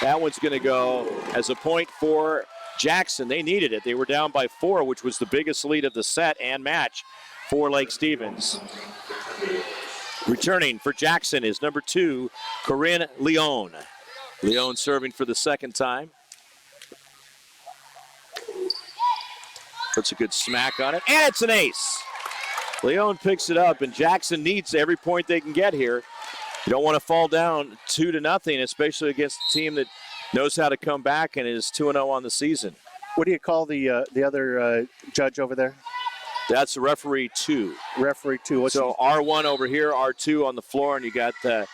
That one's going to go as a point for Jackson. They needed it. They were down by 4, which was the biggest lead of the set and match for Lake Stevens. Returning for Jackson is number 2, Corinne Leone. Leone serving for the second time. Puts a good smack on it, and it's an ace. Leone picks it up, and Jackson needs every point they can get here. You don't want to fall down 2-0, especially against a team that knows how to come back and is 2-0 on the season. What do you call the other judge over there? That's referee 2. Referee 2. So R1 over here, R2 on the floor, and you got the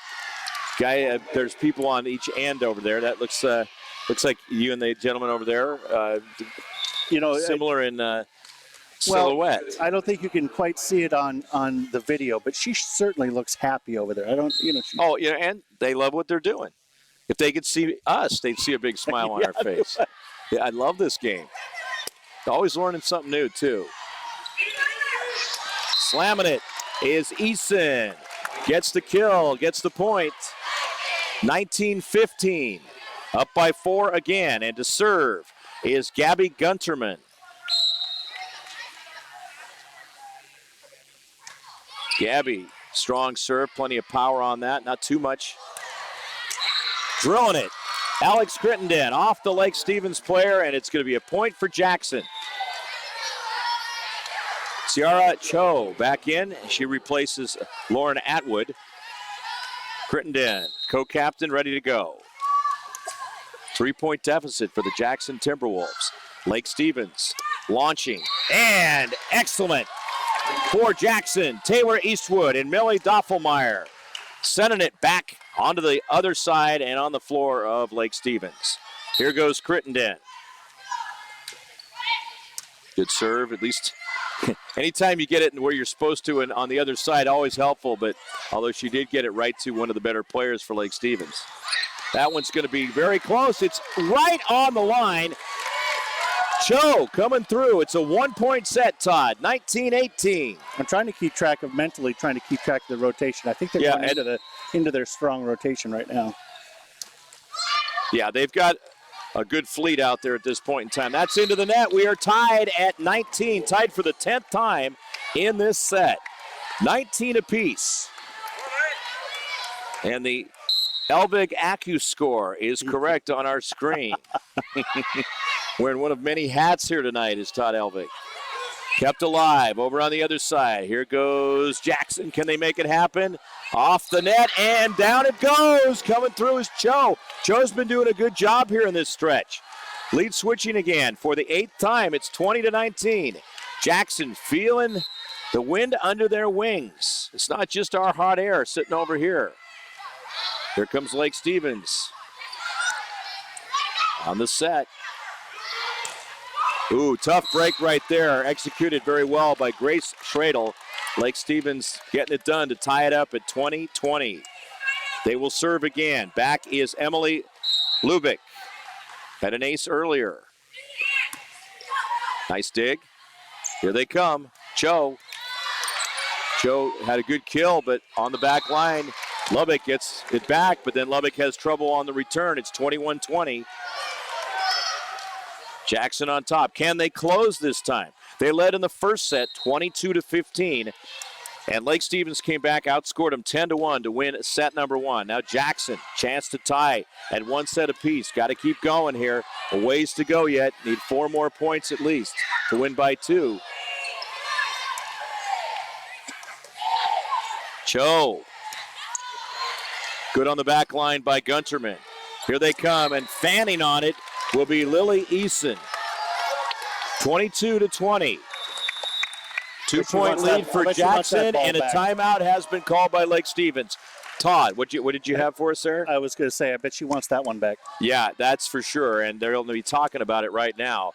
guy. There's people on each end over there. That looks like you and the gentleman over there. Similar in silhouette. I don't think you can quite see it on the video, but she certainly looks happy over there. And they love what they're doing. If they could see us, they'd see a big smile on our face. Yeah, I love this game. Always learning something new, too. Slamming it is Eason. Gets the kill, gets the point. 19-15. Up by 4 again. And to serve is Gabby Gunterman. Gabby, strong serve, plenty of power on that, not too much. Drilling it. Alex Crittenden off the Lake Stevens player, and it's going to be a point for Jackson. Ciara Cho back in. She replaces Lauren Atwood. Crittenden, co-captain, ready to go. 3-point deficit for the Jackson Timberwolves. Lake Stevens launching, and excellent for Jackson. Taylor Eastwood and Millie Doffelmeyer sending it back onto the other side and on the floor of Lake Stevens. Here goes Crittenden. Good serve, at least. Anytime you get it where you're supposed to and on the other side, always helpful, but although she did get it right to one of the better players for Lake Stevens. That one's going to be very close. It's right on the line. Cho coming through. It's a 1-point set, Todd. 19-18. I'm trying to keep track of the rotation. I think they're going into their strong rotation right now. Yeah, they've got a good fleet out there at this point in time. That's into the net. We are tied at 19, tied for the 10th time in this set. 19 apiece. And the Elvig Aucutt score is correct on our screen. Wearing one of many hats here tonight is Todd Elvig. Kept alive over on the other side. Here goes Jackson. Can they make it happen? Off the net and down it goes. Coming through is Cho. Cho's been doing a good job here in this stretch. Lead switching again for the 8th time. It's 20-19. Jackson feeling the wind under their wings. It's not just our hot air sitting over here. Here comes Lake Stevens on the set. Ooh, tough break right there. Executed very well by Grace Schradel. Lake Stevens getting it done to tie it up at 20-20. They will serve again. Back is Emily Lubick. Had an ace earlier. Nice dig. Here they come. Cho had a good kill, but on the back line, Lubbock gets it back, but then Lubbock has trouble on the return. It's 21-20. Jackson on top. Can they close this time? They led in the first set 22-15. And Lake Stevens came back, outscored them 10-1 to win set number 1. Now Jackson, chance to tie at 1 set apiece. Got to keep going here. A ways to go yet. Need 4 more points at least to win by 2. Cho. Good on the back line by Gunterman. Here they come, and fanning on it will be Lily Eason. 22-20. 2-point lead for Jackson, and a timeout has been called by Lake Stevens. Todd, what did you have for us there? I was going to say, I bet she wants that one back. Yeah, that's for sure, and they're going to be talking about it right now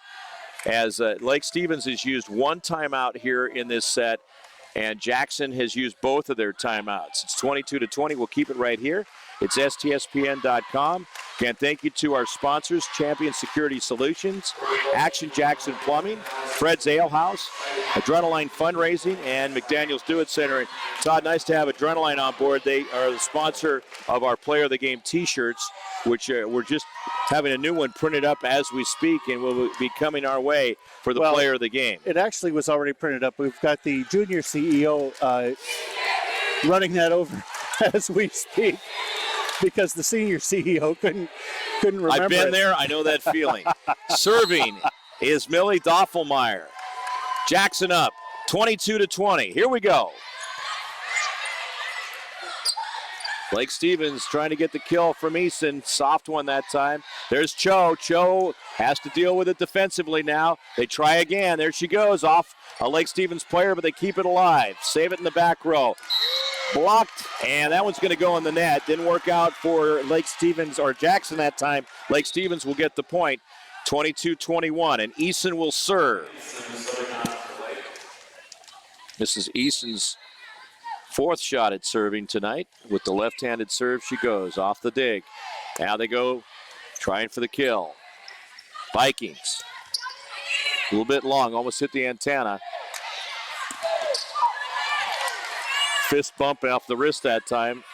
as Lake Stevens has used one timeout here in this set, and Jackson has used both of their timeouts. It's 22-20. We'll keep it right here. It's STSPN.com. Again, thank you to our sponsors, Champion Security Solutions, Action Jackson Plumbing, Fred's Ale House, Adrenaline Fundraising, and McDaniels Do It Center. Todd, nice to have Adrenaline on board. They are the sponsor of our Player of the Game T-shirts, which we're just having a new one printed up as we speak, and will be coming our way for the Player of the Game. It actually was already printed up. We've got the junior CEO running that over as we speak, because the senior CEO couldn't remember. I've been there. I know that feeling. Serving is Millie Doffelmeyer. Jackson up, 22-20. Here we go. Lake Stevens trying to get the kill from Easton. Soft one that time. There's Cho. Cho has to deal with it defensively now. They try again. There she goes, off a Lake Stevens player, but they keep it alive. Save it in the back row. Blocked, and that one's going to go in the net. Didn't work out for Lake Stevens or Jackson that time. Lake Stevens will get the point, 22-21, and Easton will serve. This is Easton's fourth shot at serving tonight. With the left-handed serve, she goes off the dig. Now they go trying for the kill. Vikings. A little bit long, almost hit the antenna. Fist bump off the wrist that time.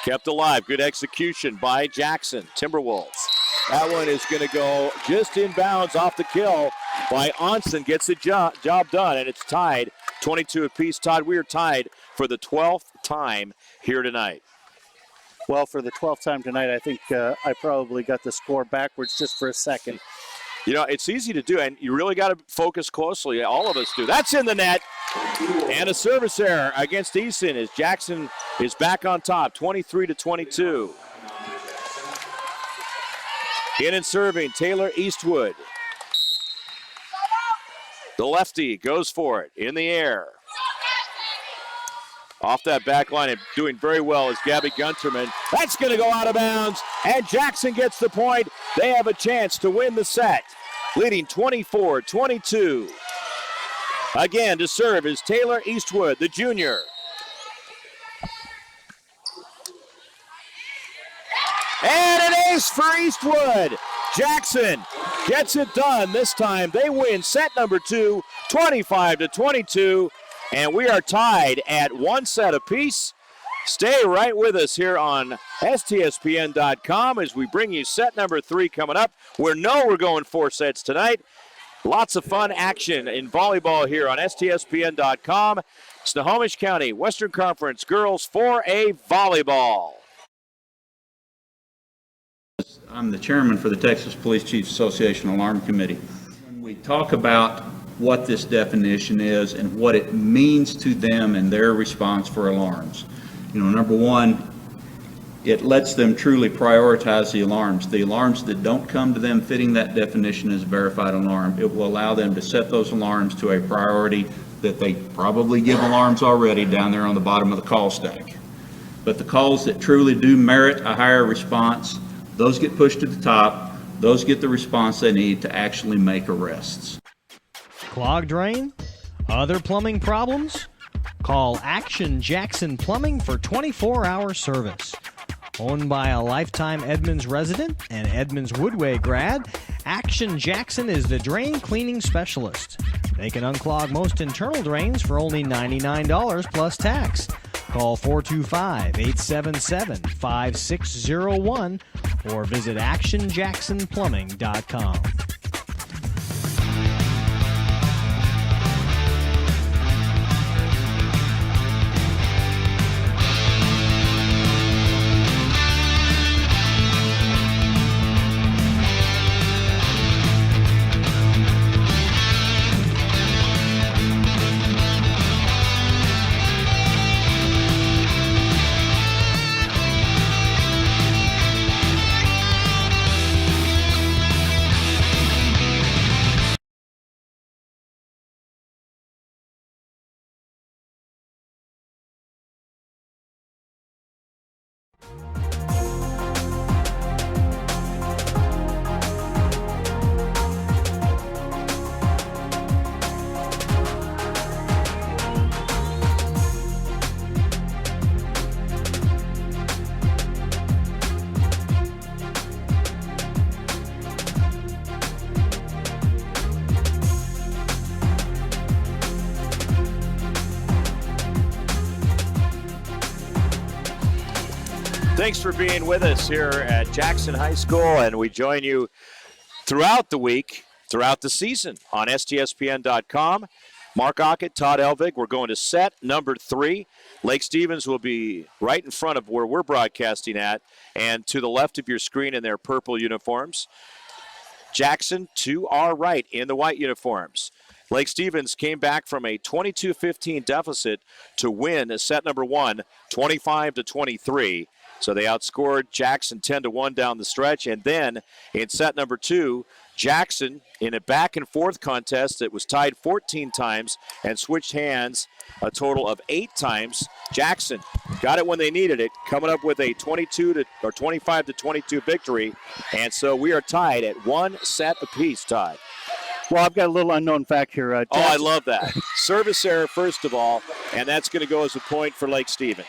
Kept alive. Good execution by Jackson. Timberwolves. That one is going to go just in bounds off the kill by Onsen. Gets the job done, and it's tied 22 apiece. Todd, we are tied for the 12th time here tonight. Well, for the 12th time tonight, I think I probably got the score backwards just for a second. You know, it's easy to do, and you really got to focus closely. All of us do. That's in the net. And a service error against Easton as Jackson is back on top, 23-22. In and serving, Taylor Eastwood. The lefty goes for it in the air. Off that back line and doing very well is Gabby Gunterman. That's going to go out of bounds, and Jackson gets the point. They have a chance to win the set, leading 24-22. Again, to serve is Taylor Eastwood, the junior. And an ace for Eastwood. Jackson gets it done this time. They win set number 2, 25-22. And we are tied at one set apiece. Stay right with us here on STSPN.com as we bring you set number 3 coming up. We're going 4 sets tonight. Lots of fun action in volleyball here on STSPN.com. Snohomish County Western Conference Girls 4A Volleyball. I'm the chairman for the Texas Police Chiefs Association Alarm Committee. When we talk about what this definition is and what it means to them and their response for alarms, number one, it lets them truly prioritize the alarms. The alarms that don't come to them fitting that definition as a verified alarm, it will allow them to set those alarms to a priority that they probably give alarms already down there on the bottom of the call stack. But the calls that truly do merit a higher response, those get pushed to the top. Those get the response they need to actually make arrests. Clogged drain? Other plumbing problems? Call Action Jackson Plumbing for 24-hour service. Owned by a lifetime Edmonds resident and Edmonds Woodway grad, Action Jackson is the drain cleaning specialist. They can unclog most internal drains for only $99 plus tax. Call 425-877-5601 or visit actionjacksonplumbing.com. Thanks for being with us here at Jackson High School, and we join you throughout the week, throughout the season on STSPN.com. Mark Aucutt, Todd Elvig. We're going to set number 3. Lake Stevens will be right in front of where we're broadcasting at, and to the left of your screen in their purple uniforms. Jackson to our right in the white uniforms. Lake Stevens came back from a 22-15 deficit to win set number 1, 25-23. So they outscored Jackson 10-1 down the stretch. And then in set number 2, Jackson, in a back-and-forth contest that was tied 14 times and switched hands a total of 8 times, Jackson got it when they needed it, coming up with a 25-22 victory. And so we are tied at 1 set apiece, Todd. Well, I've got a little unknown fact here. I love that. Service error, first of all, and that's going to go as a point for Lake Stevens.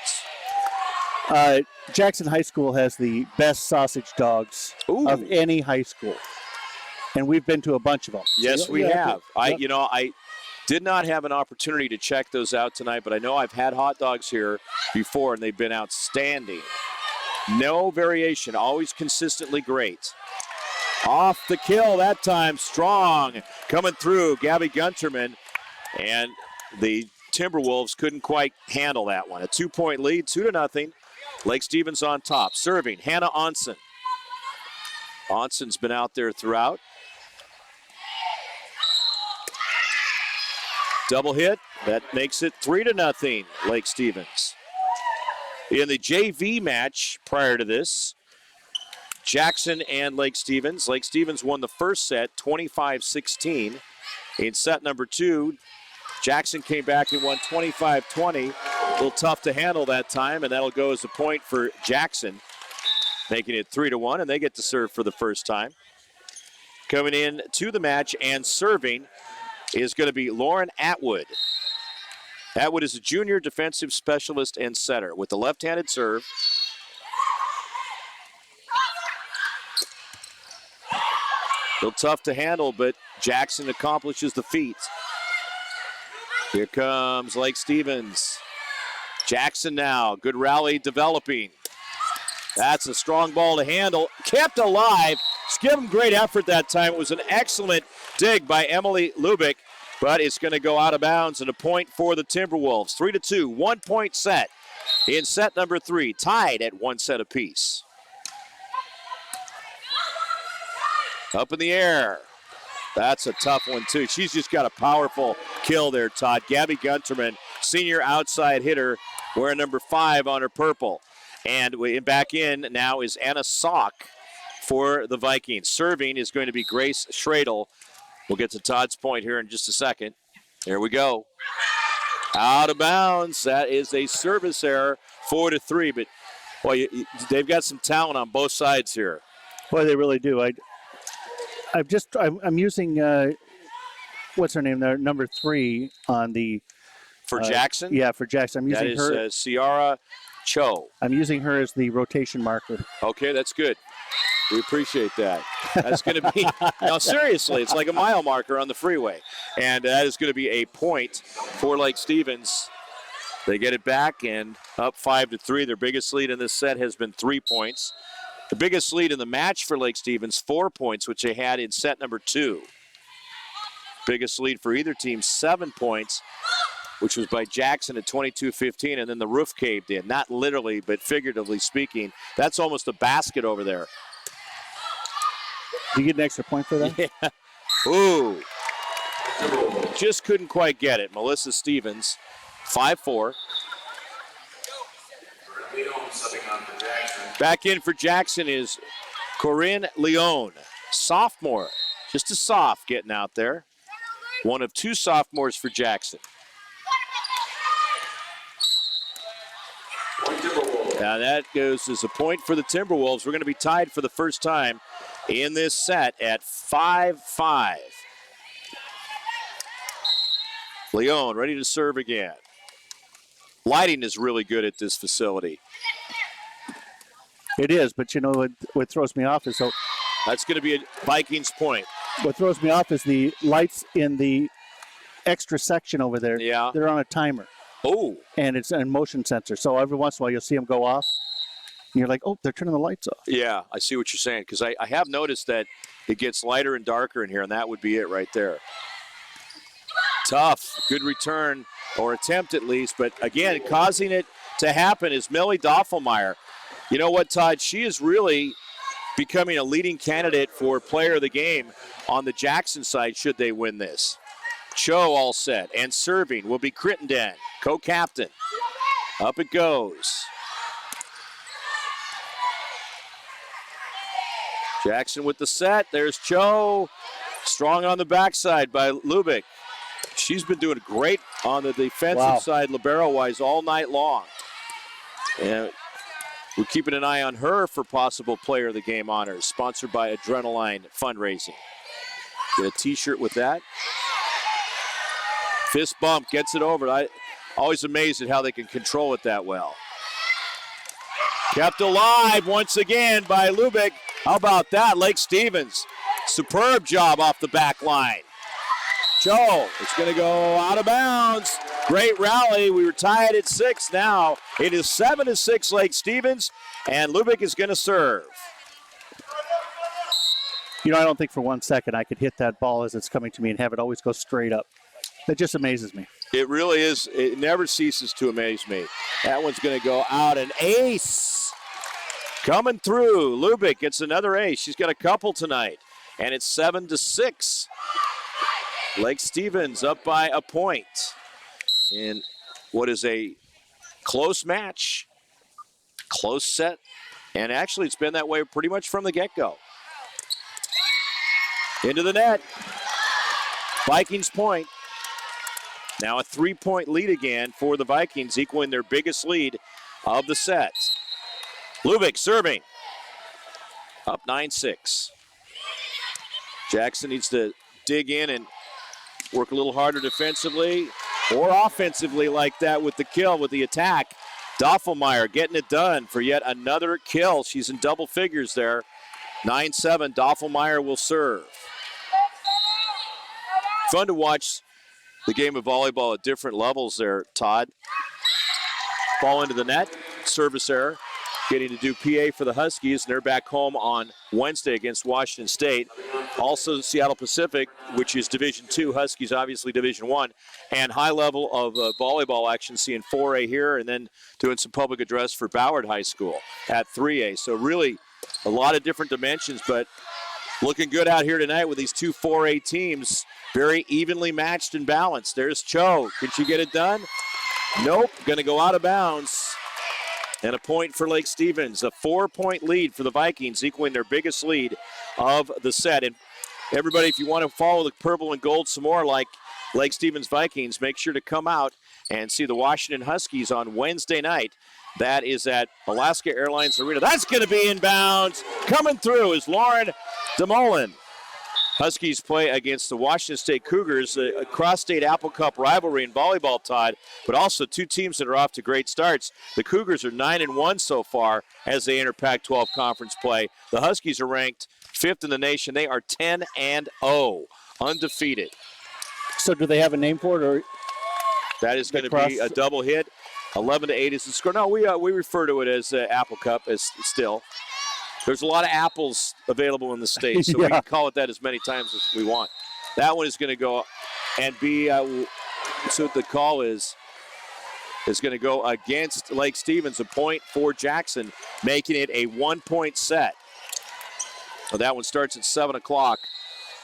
Jackson High School has the best sausage dogs of any high school, and we've been to a bunch of them. Yes, we have. I did not have an opportunity to check those out tonight, but I know I've had hot dogs here before, and they've been outstanding. No variation, always consistently great. Off the kill that time, strong coming through, Gabby Gunterman, and the Timberwolves couldn't quite handle that one. A 2-point lead, 2-0. Lake Stevens on top. Serving, Hannah Onsen. Onsen's been out there throughout. Double hit, that makes it 3-0, Lake Stevens. In the JV match prior to this, Jackson and Lake Stevens. Lake Stevens won the first set, 25-16. In set number 2, Jackson came back and won 25-20. A little tough to handle that time, and that'll go as a point for Jackson, making it 3-1, and they get to serve for the first time. Coming in to the match and serving is going to be Lauren Atwood. Atwood is a junior defensive specialist and setter with the left-handed serve. A little tough to handle, but Jackson accomplishes the feat. Here comes Lake Stevens. Jackson now, good rally developing. That's a strong ball to handle. Kept alive. Just give him great effort that time. It was an excellent dig by Emily Lubick, but it's going to go out of bounds and a point for the Timberwolves. 3-2, 1-point set in set number 3, tied at 1 set apiece. Up in the air. That's a tough one, too. She's just got a powerful kill there, Todd. Gabby Gunterman, senior outside hitter, wearing number 5 on her purple. And back in now is Anna Sock for the Vikings. Serving is going to be Grace Schradel. We'll get to Todd's point here in just a second. There we go. Out of bounds. That is a service error, 4-3. But, boy, they've got some talent on both sides here. Boy, they really do. I'm using what's her name there, number 3 on the for Jackson. Yeah, for Jackson. I'm using her. That is Ciara Cho. I'm using her as the rotation marker. Okay, that's good. We appreciate that. That's going to be now seriously. It's like a mile marker on the freeway, and that is going to be a point for Lake Stevens. They get it back and up 5-3. Their biggest lead in this set has been 3 points. The biggest lead in the match for Lake Stevens, 4 points, which they had in set number 2. Biggest lead for either team, 7 points, which was by Jackson at 22-15, and then the roof caved in. Not literally, but figuratively speaking. That's almost a basket over there. Do you get an extra point for that? Yeah. Ooh. Just couldn't quite get it. Melissa Stevens, 5-4. Back in for Jackson is Corinne Leone, sophomore. Just a soft getting out there. One of 2 sophomores for Jackson. Now that goes as a point for the Timberwolves. We're going to be tied for the first time in this set at 5-5. Leone ready to serve again. Lighting is really good at this facility. It is, but you know what throws me off is that's going to be a Vikings point. What throws me off is the lights in the extra section over there. Yeah. They're on a timer. Oh. And it's a motion sensor. So every once in a while you'll see them go off. And you're like, oh, they're turning the lights off. Yeah, I see what you're saying, because I have noticed that it gets lighter and darker in here, and that would be it right there. Tough. Good return, or attempt at least, but again, causing it to happen is Millie Doffelmeyer. You know what, Todd? She is really becoming a leading candidate for player of the game on the Jackson side should they win this. Cho all set, and serving will be Crittenden, co-captain. Up it goes. Jackson with the set. There's Cho. Strong on the backside by Lubick. She's been doing great on the defensive side, libero-wise, all night long. And we're keeping an eye on her for possible player of the game honors, sponsored by Adrenaline Fundraising. Get a t-shirt with that. Fist bump, gets it over. I always amazed at how they can control it that well. Kept alive once again by Lubick. How about that? Lake Stevens, superb job off the back line. Joe, it's going to go out of bounds. Great rally. We were tied at 6 now. It is 7-6 Lake Stevens, and Lubick is going to serve. You know, I don't think for 1 second I could hit that ball as it's coming to me and have it always go straight up. That just amazes me. It really is. It never ceases to amaze me. That one's going to go out. An ace coming through. Lubick gets another ace. She's got a couple tonight, and it's 7-6. Lake Stevens up by a point in what is a close match, close set, and actually it's been that way pretty much from the get-go. Into the net. Vikings point. Now a 3-point lead again for the Vikings, equaling their biggest lead of the set. Lubick serving. Up 9-6. Jackson needs to dig in and work a little harder defensively or offensively like that with the kill, with the attack. Doffelmeyer getting it done for yet another kill. She's in double figures there. 9-7, Doffelmeyer will serve. Fun to watch the game of volleyball at different levels there, Todd. Ball into the net, service error. Getting to do PA for the Huskies, and they're back home on Wednesday against Washington State. Also Seattle Pacific, which is Division II, Huskies obviously Division I, and high level of volleyball action, seeing 4A here and then doing some public address for Ballard High School at 3A. So really a lot of different dimensions, but looking good out here tonight with these two 4A teams, very evenly matched and balanced. There's Cho. Can she get it done? Nope, going to go out of bounds. And a point for Lake Stevens, a 4-point lead for the Vikings, equaling their biggest lead of the set. And everybody, if you want to follow the purple and gold some more like Lake Stevens Vikings, make sure to come out and see the Washington Huskies on Wednesday night. That is at Alaska Airlines Arena. That's going to be inbounds. Coming through is Lauren DeMolin. Huskies play against the Washington State Cougars, a cross-state Apple Cup rivalry in volleyball, Todd, but also two teams that are off to great starts. The Cougars are 9-1 so far as they enter Pac-12 conference play. The Huskies are ranked 5th in the nation. They are 10-0, undefeated. So do they have a name for it, or that is going to be a double hit? 11-8 is the score. No, we refer to it as Apple Cup as still. There's a lot of apples available in the state, so we can call it that as many times as we want. That one is going to go and be, so the call is going to go against Lake Stevens, a point for Jackson, making it a 1-point set. So that one starts at 7 o'clock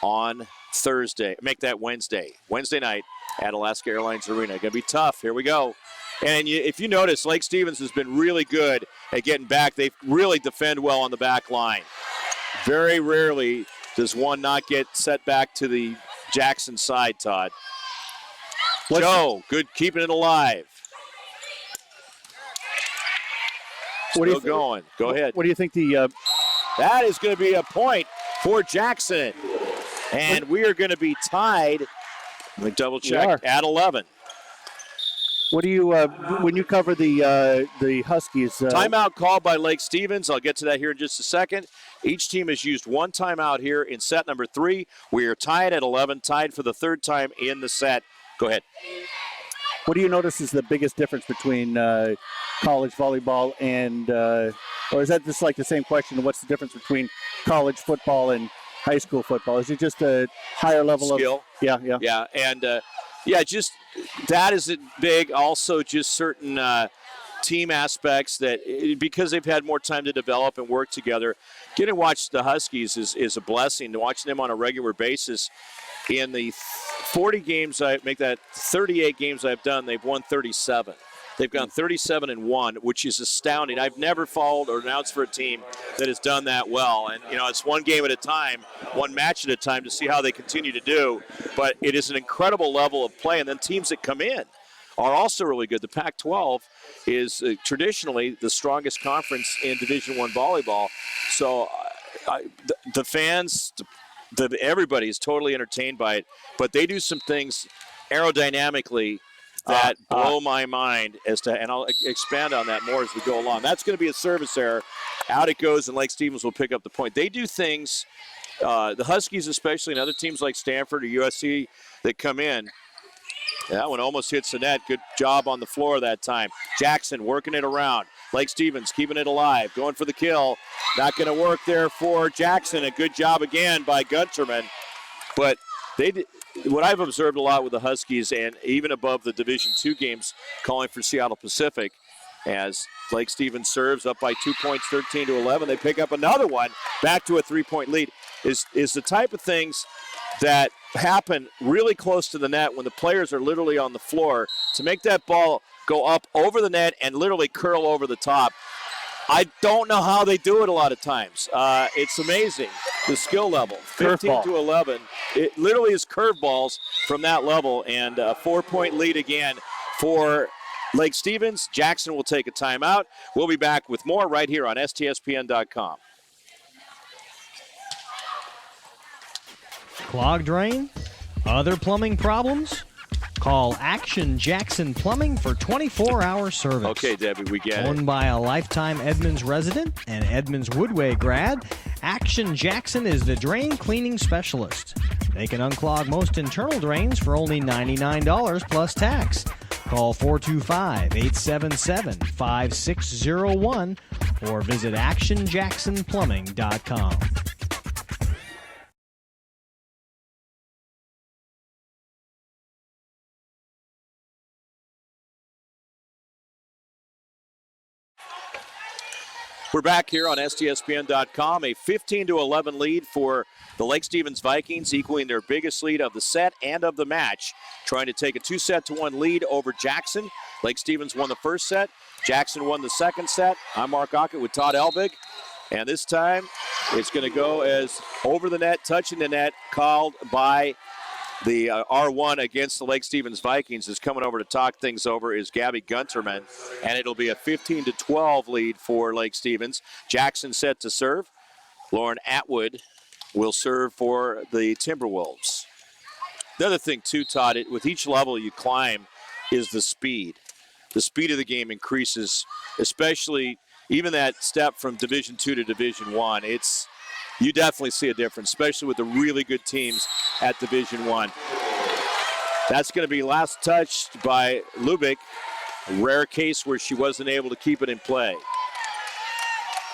on Thursday. Make that Wednesday night at Alaska Airlines Arena. Going to be tough. Here we go. And if you notice, Lake Stevens has been really good at getting back. They really defend well on the back line. Very rarely does one not get set back to the Jackson side, Todd. Joe, good keeping it alive. Still going. Go ahead. What do you think that is going to be a point for Jackson. And we are going to be tied, let me double check, at 11. What do you, when you cover the Huskies? Timeout called by Lake Stevens. I'll get to that here in just a second. Each team has used one timeout here in set number 3. We are tied at 11, tied for the third time in the set. Go ahead. What do you notice is the biggest difference between college volleyball and, or is that just like the same question? What's the difference between college football and high school football? Is it just a higher level Skill? of yeah? Yeah, and just that is it big. Also, just certain team aspects that because they've had more time to develop and work together. Getting to watch the Huskies is a blessing. To watch them on a regular basis. In the 40 games 38 games I've done, they've won 37. They've gone 37-1, which is astounding. I've never followed or announced for a team that has done that well. And, it's one game at a time, one match at a time to see how they continue to do. But it is an incredible level of play. And then teams that come in are also really good. The Pac-12 is traditionally the strongest conference in Division I volleyball. So the fans, everybody is totally entertained by it. But they do some things aerodynamically that blow my mind and I'll expand on that more as we go along. That's going to be a service error. Out it goes, and Lake Stevens will pick up the point. They do things, the Huskies especially, and other teams like Stanford or USC that come in. That one almost hits the net. Good job on the floor that time. Jackson working it around. Lake Stevens keeping it alive, going for the kill. Not going to work there for Jackson. A good job again by Gunterman. But what I've observed a lot with the Huskies, and even above the Division II games, calling for Seattle Pacific, as Lake Stevens serves up by 2 points, 13-11. They pick up another one, back to a 3-point lead. Is the type of things that happen really close to the net when the players are literally on the floor to make that ball go up over the net and literally curl over the top. I don't know how they do it a lot of times. It's amazing, the skill level. 15-11. It literally is curveballs from that level, and a 4-point lead again for Lake Stevens. Jackson will take a timeout. We'll be back with more right here on STSPN.com. Clogged drain? Other plumbing problems? Call Action Jackson Plumbing for 24-hour service. Okay, Debbie, we get it. Owned by a lifetime Edmonds resident and Edmonds Woodway grad, Action Jackson is the drain cleaning specialist. They can unclog most internal drains for only $99 plus tax. Call 425-877-5601 or visit actionjacksonplumbing.com. We're back here on STSPN.com. A 15-11 lead for the Lake Stevens Vikings, equaling their biggest lead of the set and of the match, trying to take a 2-1 lead over Jackson. Lake Stevens won the first set. Jackson won the second set. I'm Mark Aucutt with Todd Elvig. And this time, it's going to go as over the net, touching the net, called by the R1 against the Lake Stevens Vikings. Is coming over to talk things over is Gabby Gunterman, and it'll be a 15-12 lead for Lake Stevens. Jackson set to serve. Lauren Atwood will serve for the Timberwolves. The other thing too, Todd, with each level you climb is the speed. The speed of the game increases, especially even that step from Division II to Division I. You definitely see a difference, especially with the really good teams at Division I. That's going to be last touched by Lubick. A rare case where she wasn't able to keep it in play.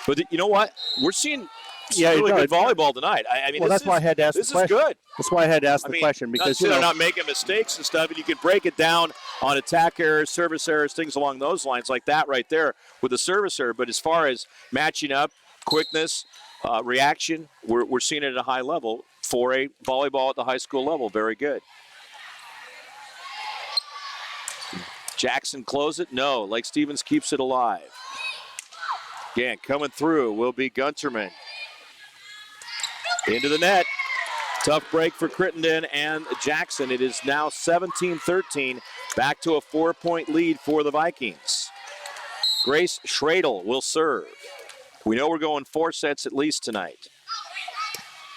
But you know what? We're seeing really good volleyball tonight. I mean, that's why I had to ask the question. This is good. That's why I had to ask the question, because they're not making mistakes and stuff, and you can break it down on attack errors, service errors, things along those lines, like that right there with the service error. But as far as matching up, quickness, reaction, we're seeing it at a high level for a volleyball at the high school level. Very good. Jackson close it? No. Lake Stevens keeps it alive. Again, coming through will be Gunterman. Into the net. Tough break for Crittenden and Jackson. It is now 17-13, back to a 4-point lead for the Vikings. Grace Schradel will serve. We know we're going 4 sets at least tonight.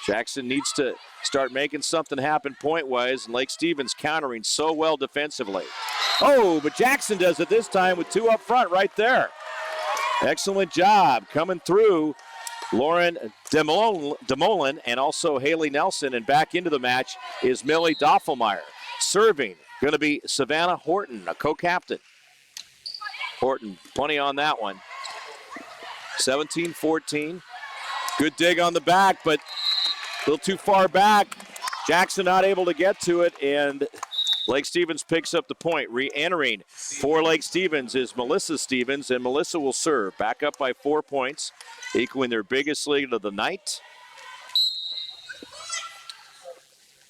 Jackson needs to start making something happen point-wise, and Lake Stevens countering so well defensively. Oh, but Jackson does it this time with 2 up front right there. Excellent job coming through. Lauren DeMolin and also Haley Nelson, and back into the match is Millie Doffelmeyer. Serving, going to be Savannah Horton, a co-captain. Horton, plenty on that one. 17-14. Good dig on the back, but a little too far back. Jackson not able to get to it, and Lake Stevens picks up the point. Re-entering for Lake Stevens is Melissa Stevens, and Melissa will serve. Back up by 4 points, equaling their biggest lead of the night.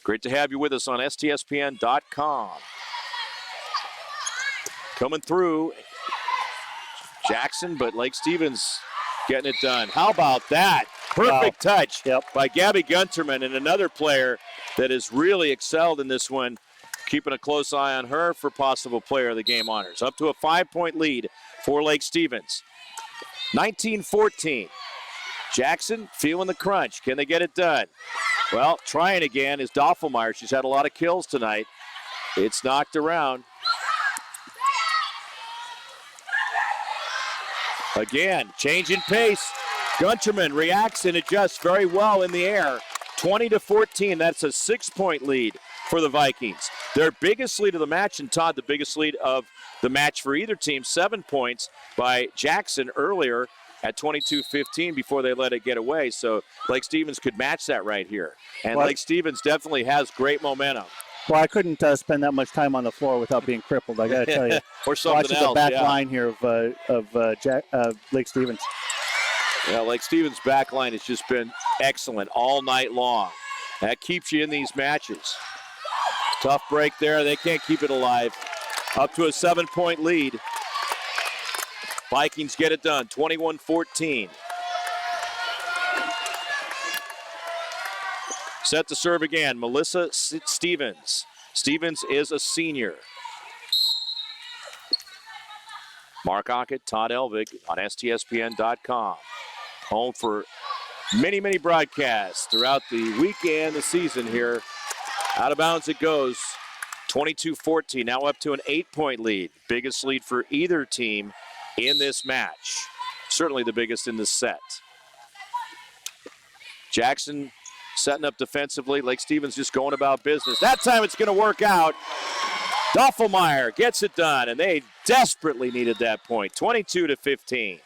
Great to have you with us on STSPN.com. Coming through, Jackson, but Lake Stevens getting it done. How about that? Perfect touch by Gabby Gunterman, and another player that has really excelled in this one. Keeping a close eye on her for possible player of the game honors. Up to a 5-point lead for Lake Stevens. 19-14. Jackson feeling the crunch. Can they get it done? Well, trying again is Doffelmeyer. She's had a lot of kills tonight. It's knocked around. Again, change in pace. Gunterman reacts and adjusts very well in the air. 20-14, that's a 6-point lead for the Vikings. Their biggest lead of the match, and Todd, the biggest lead of the match for either team, 7 points by Jackson earlier at 22-15 before they let it get away. So Lake Stevens could match that right here. And Lake Stevens definitely has great momentum. Well, I couldn't spend that much time on the floor without being crippled, I got to tell you. Or something Watching else, the back line here of Lake Stevens. Yeah, Lake Stevens' back line has just been excellent all night long. That keeps you in these matches. Tough break there. They can't keep it alive. Up to a 7-point lead. Vikings get it done, 21-14. Set to serve again, Melissa Stevens. Stevens is a senior. Mark Aucutt, Todd Elvig on STSPN.com. Home for many, many broadcasts throughout the weekend, the season here. Out of bounds it goes, 22-14, now up to an 8-point lead. Biggest lead for either team in this match. Certainly the biggest in this set. Jackson setting up defensively. Lake Stevens just going about business. That time it's going to work out. Doffelmeyer gets it done, and they desperately needed that point. 22-15.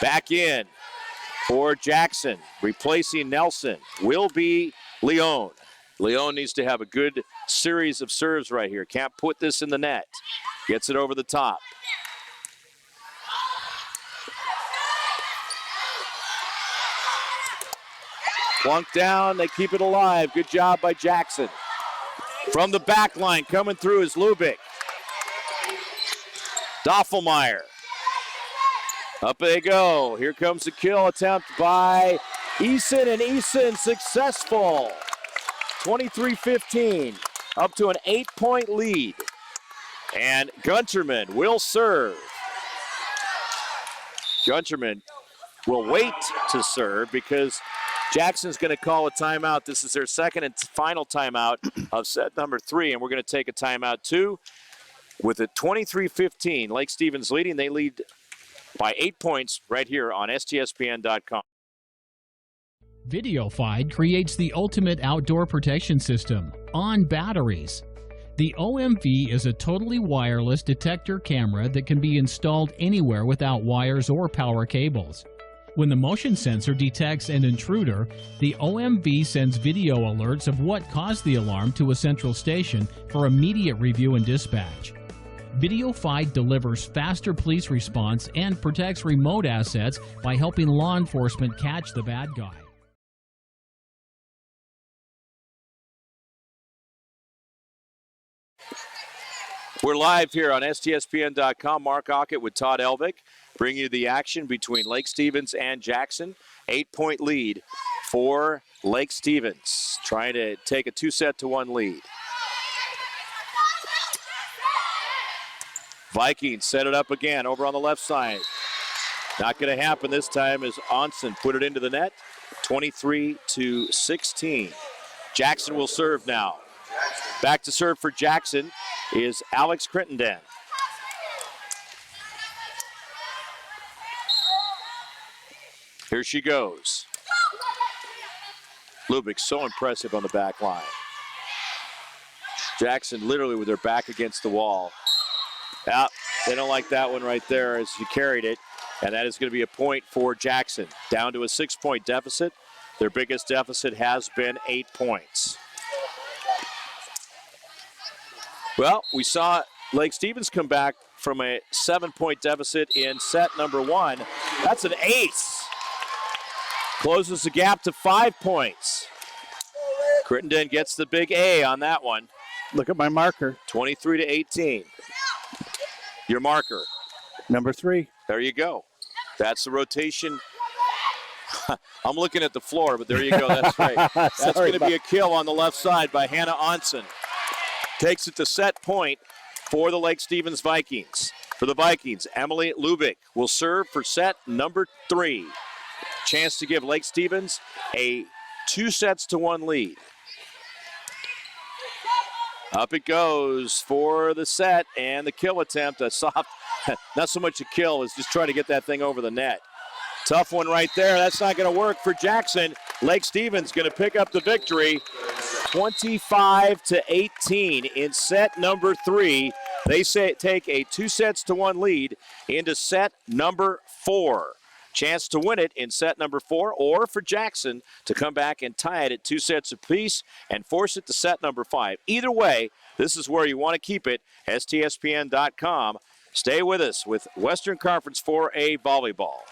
Back in for Jackson, replacing Nelson, will be Leone. Leone needs to have a good series of serves right here. Can't put this in the net. Gets it over the top. Plunk down, they keep it alive. Good job by Jackson. From the back line, coming through is Lubick. Doffelmeyer. Up they go. Here comes the kill attempt by Eason, and Eason successful. 23-15, up to an 8-point lead. And Gunterman will serve. Gunterman will wait to serve because Jackson's going to call a timeout. This is their second and final timeout of set number 3, and we're going to take a timeout too. With it 23-15, Lake Stevens leading. They lead by 8 points right here on STSPN.com. VideoFide creates the ultimate outdoor protection system on batteries. The OMV is a totally wireless detector camera that can be installed anywhere without wires or power cables. When the motion sensor detects an intruder, the OMV sends video alerts of what caused the alarm to a central station for immediate review and dispatch. VideoFide delivers faster police response and protects remote assets by helping law enforcement catch the bad guy. We're live here on STSPN.com. Mark Aucutt with Todd Elvig, bringing you the action between Lake Stevens and Jackson. 8-point lead for Lake Stevens, trying to take a 2-set-to-1 lead. Vikings set it up again over on the left side. Not going to happen this time as Onsen put it into the net. 23-16. Jackson will serve now. Back to serve for Jackson is Alex Crittenden. Here she goes. Lubick so impressive on the back line. Jackson literally with her back against the wall. Yeah, they don't like that one right there as he carried it. And that is going to be a point for Jackson. Down to a 6-point deficit. Their biggest deficit has been 8 points. Well, we saw Lake Stevens come back from a 7-point deficit in set number 1. That's an ace. Closes the gap to 5 points. Crittenden gets the big A on that one. Look at my marker. 23-18. Your marker. Number 3. There you go. That's the rotation. I'm looking at the floor, but there you go. That's right. That's going to be a kill on the left side by Hannah Onsen. Takes it to set point for the Lake Stevens Vikings. For the Vikings, Emily Lubick will serve for set number 3. Chance to give Lake Stevens a 2-1 lead. Up it goes for the set and the kill attempt. A soft, not so much a kill as just try to get that thing over the net. Tough one right there. That's not going to work for Jackson. Lake Stevens going to pick up the victory. 25-18 in set number 3. They take a 2-1 lead into set number 4. Chance to win it in set number 4, or for Jackson to come back and tie it at 2 sets apiece and force it to set number 5. Either way, this is where you want to keep it. STSPN.com. Stay with us with Western Conference 4A Volleyball.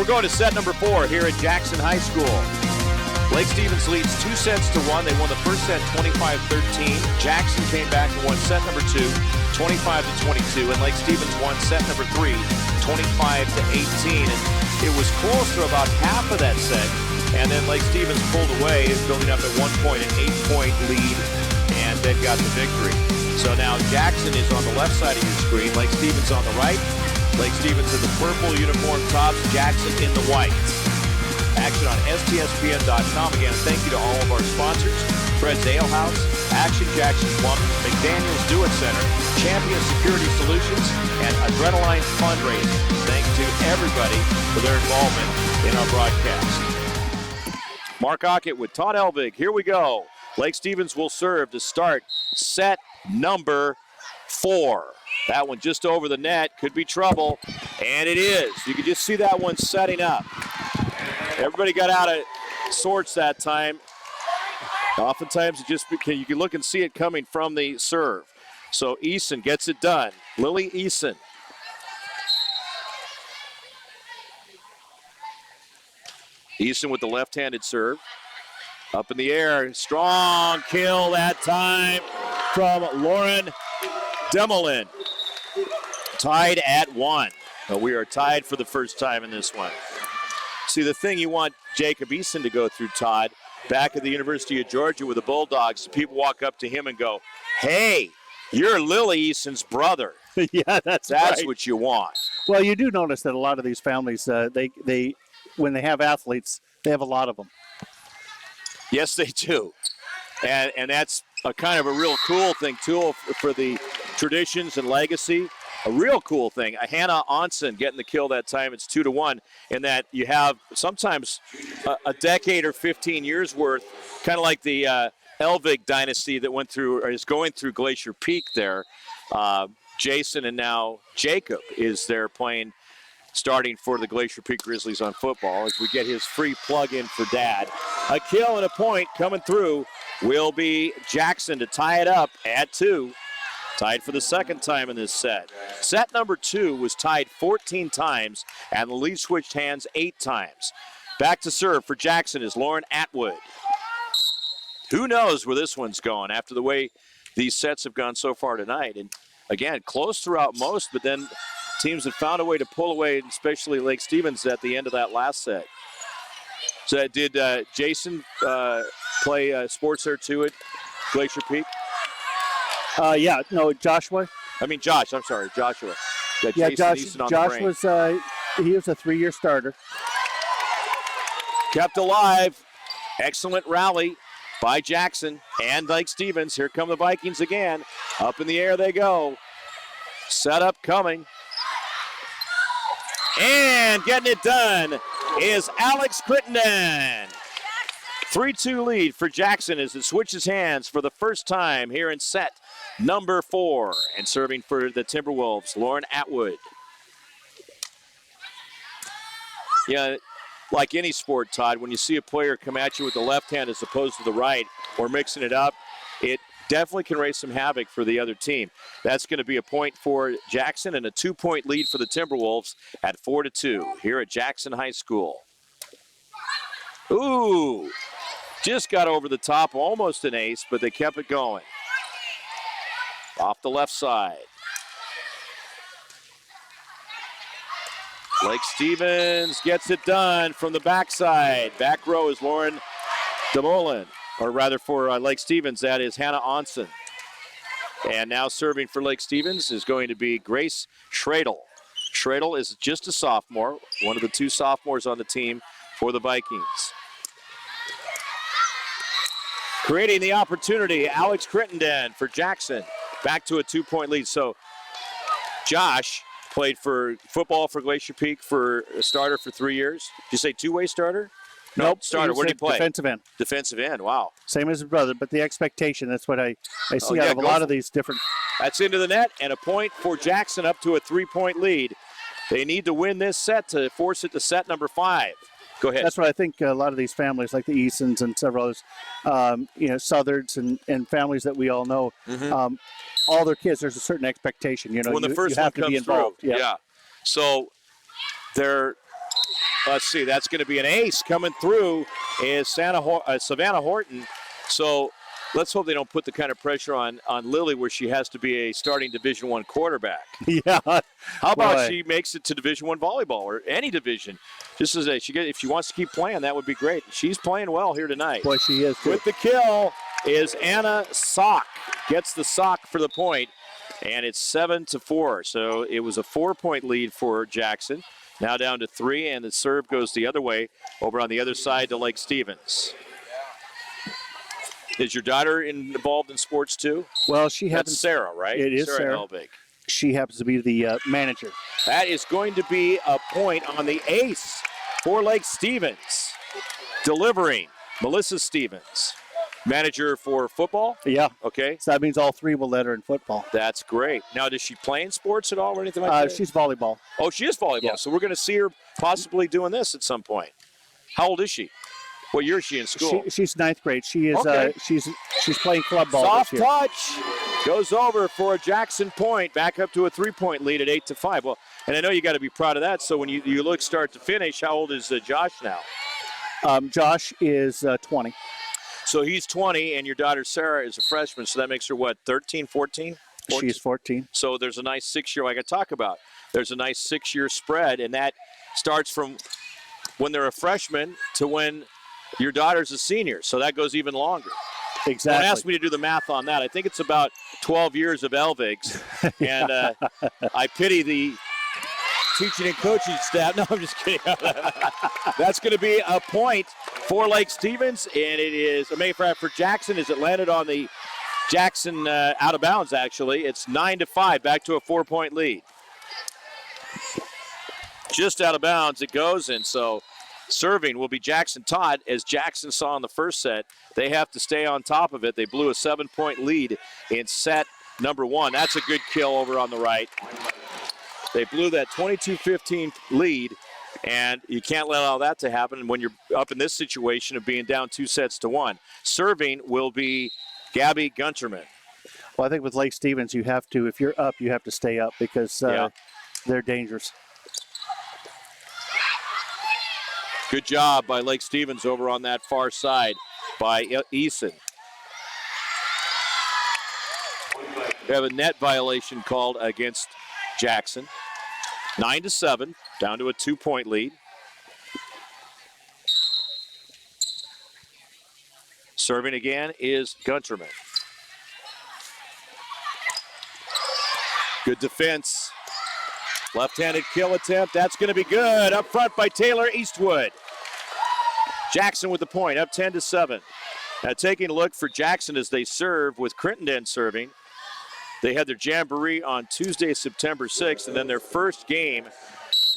We're going to set number 4 here at Jackson High School. Lake Stevens leads 2-1. They won the first set 25-13. Jackson came back and won set number 2, 25-22. And Lake Stevens won set number 3, 25-18. And it was close for about half of that set. And then Lake Stevens pulled away, building up at 1 point, an 8-point lead, and then got the victory. So now Jackson is on the left side of your screen. Lake Stevens on the right. Lake Stevens in the purple uniform tops, Jackson in the white. Action on STSPN.com. Again, thank you to all of our sponsors. Fred's Ale House, Action Jackson Plumbing, McDaniel's Do It Center, Champion Security Solutions, and Adrenaline Fundraising. Thanks to everybody for their involvement in our broadcast. Mark Aucutt with Todd Elvig. Here we go. Lake Stevens will serve to start set number 4. That one just over the net. Could be trouble. And it is. You can just see that one setting up. Everybody got out of sorts that time. Oftentimes, you can look and see it coming from the serve. So Eason gets it done. Lily Eason. Eason with the left-handed serve. Up in the air. Strong kill that time from Lauren Demelin. Tied at 1. But we are tied for the first time in this one. See, the thing you want Jacob Eason to go through, Todd, back at the University of Georgia with the Bulldogs, people walk up to him and go, hey, you're Lily Eason's brother. Yeah, that's right. What you want. Well, you do notice that a lot of these families, they when they have athletes, they have a lot of them. Yes, they do. And that's a kind of a real cool thing, too, for the traditions and legacy. A real cool thing. Hannah Onsen getting the kill that time. It's 2-1. And that you have sometimes a decade or 15 years worth, kind of like the Elvig dynasty that went through or is going through Glacier Peak there. Jason and now Jacob is there playing, starting for the Glacier Peak Grizzlies on football as we get his free plug-in for Dad. A kill and a point coming through will be Jackson to tie it up at 2. Tied for the second time in this set. Set number 2 was tied 14 times, and the lead switched hands 8 times. Back to serve for Jackson is Lauren Atwood. Who knows where this one's going after the way these sets have gone so far tonight. And again, close throughout most, but then teams have found a way to pull away, especially Lake Stevens at the end of that last set. So did Jason play sports there too at Glacier Peak? Yeah, no, Joshua. I mean, Josh. I'm sorry, Joshua. Yeah, Josh was he was a 3-year starter. Kept alive. Excellent rally by Jackson and Lake Stevens. Here come the Vikings again. Up in the air they go. Setup coming. And getting it done is Alex Crittenden. 3-2 lead for Jackson as it switches hands for the first time here in set number 4. And serving for the Timberwolves, Lauren Atwood. Yeah, like any sport, Todd, when you see a player come at you with the left hand as opposed to the right or mixing it up, it definitely can raise some havoc for the other team. That's going to be a point for Jackson and a 2-point lead for the Timberwolves at 4-2 here at Jackson High School. Ooh, just got over the top, almost an ace, but they kept it going. Off the left side. Lake Stevens gets it done from the backside. Back row is Lauren DeMolin, or rather for Lake Stevens, that is Hannah Onsen. And now serving for Lake Stevens is going to be Grace Schradel. Schradel is just a sophomore, one of the 2 sophomores on the team for the Vikings. Creating the opportunity, Alex Crittenden for Jackson. Back to a 2-point lead. So Josh played for football for Glacier Peak for a starter for 3 years. Did you say 2-way starter? Nope. Starter. Where did he play? Defensive end. Defensive end. Wow. Same as his brother, but the expectation, that's what I see out of a lot of these different. That's into the net and a point for Jackson up to a 3-point lead. They need to win this set to force it to set number 5. Go ahead. That's what I think a lot of these families, like the Easons and several others, Southards and families that we all know, all their kids, there's a certain expectation. When the first one comes through. Yeah. So they're, let's see, that's going to be an ace coming through is Savannah Horton. So let's hope they don't put the kind of pressure on Lily where she has to be a starting Division I quarterback. Yeah. How about she makes it to Division I volleyball or any division? Just as if she wants to keep playing, that would be great. She's playing well here tonight. Boy, she is. With the kill is Anna Sock. Gets the sock for the point, and it's 7-4. So it was a 4-point lead for Jackson. Now down to 3, and the serve goes the other way over on the other side to Lake Stevens. Is your daughter involved in sports too? Well, she happens. That's Sarah, right? It is Sarah. Elvig. She happens to be the manager. That is going to be a point on the ace for Lake Stevens. Delivering, Melissa Stevens. Manager for football? Yeah. Okay. So that means all three will let her in football. That's great. Now, does she play in sports at all or anything like that? She's volleyball. Oh, she is volleyball. Yeah. So we're going to see her possibly doing this at some point. How old is she? What year is she in school? She's ninth grade. She is. Okay. She's playing club ball Soft this year. touch goes over for a Jackson point, back up to a 3-point lead at 8-5. Well, and I know you got to be proud of that. So when you look start to finish, how old is Josh now? Josh is 20. So he's 20, and your daughter Sarah is a freshman. So that makes her what, 13, 14? She's 14. So there's a nice 6-year, like I talk about. There's a nice 6-year spread, and that starts from when they're a freshman to when your daughter's a senior. So that goes even longer. Exactly. Don't ask me to do the math on that. I think it's about 12 years of LVIGs, and I pity the teaching and coaching staff. No, I'm just kidding. That's going to be a point for Lake Stevens, and it is a matter for Jackson as it landed on the Jackson out of bounds, actually. It's 9-5, back to a 4-point lead. Just out of bounds it goes, and so serving will be Jackson Todd. As Jackson saw in the first set, they have to stay on top of it. They blew a 7-point lead in set number 1. That's a good kill over on the right. They blew that 22-15 lead, and you can't allow that to happen when you're up in this situation of being down 2-1. Serving will be Gabby Gunterman. Well, I think with Lake Stevens, you have to, if you're up, you have to stay up because they're dangerous. Good job by Lake Stevens over on that far side by Eason. We have a net violation called against Jackson. 9-7, down to a 2-point lead. Serving again is Gunterman. Good defense. Left-handed kill attempt. That's going to be good. Up front by Taylor Eastwood. Jackson with the point, up 10-7. Now taking a look for Jackson as they serve with Crittenden serving. They had their jamboree on Tuesday, September 6th, and then their first game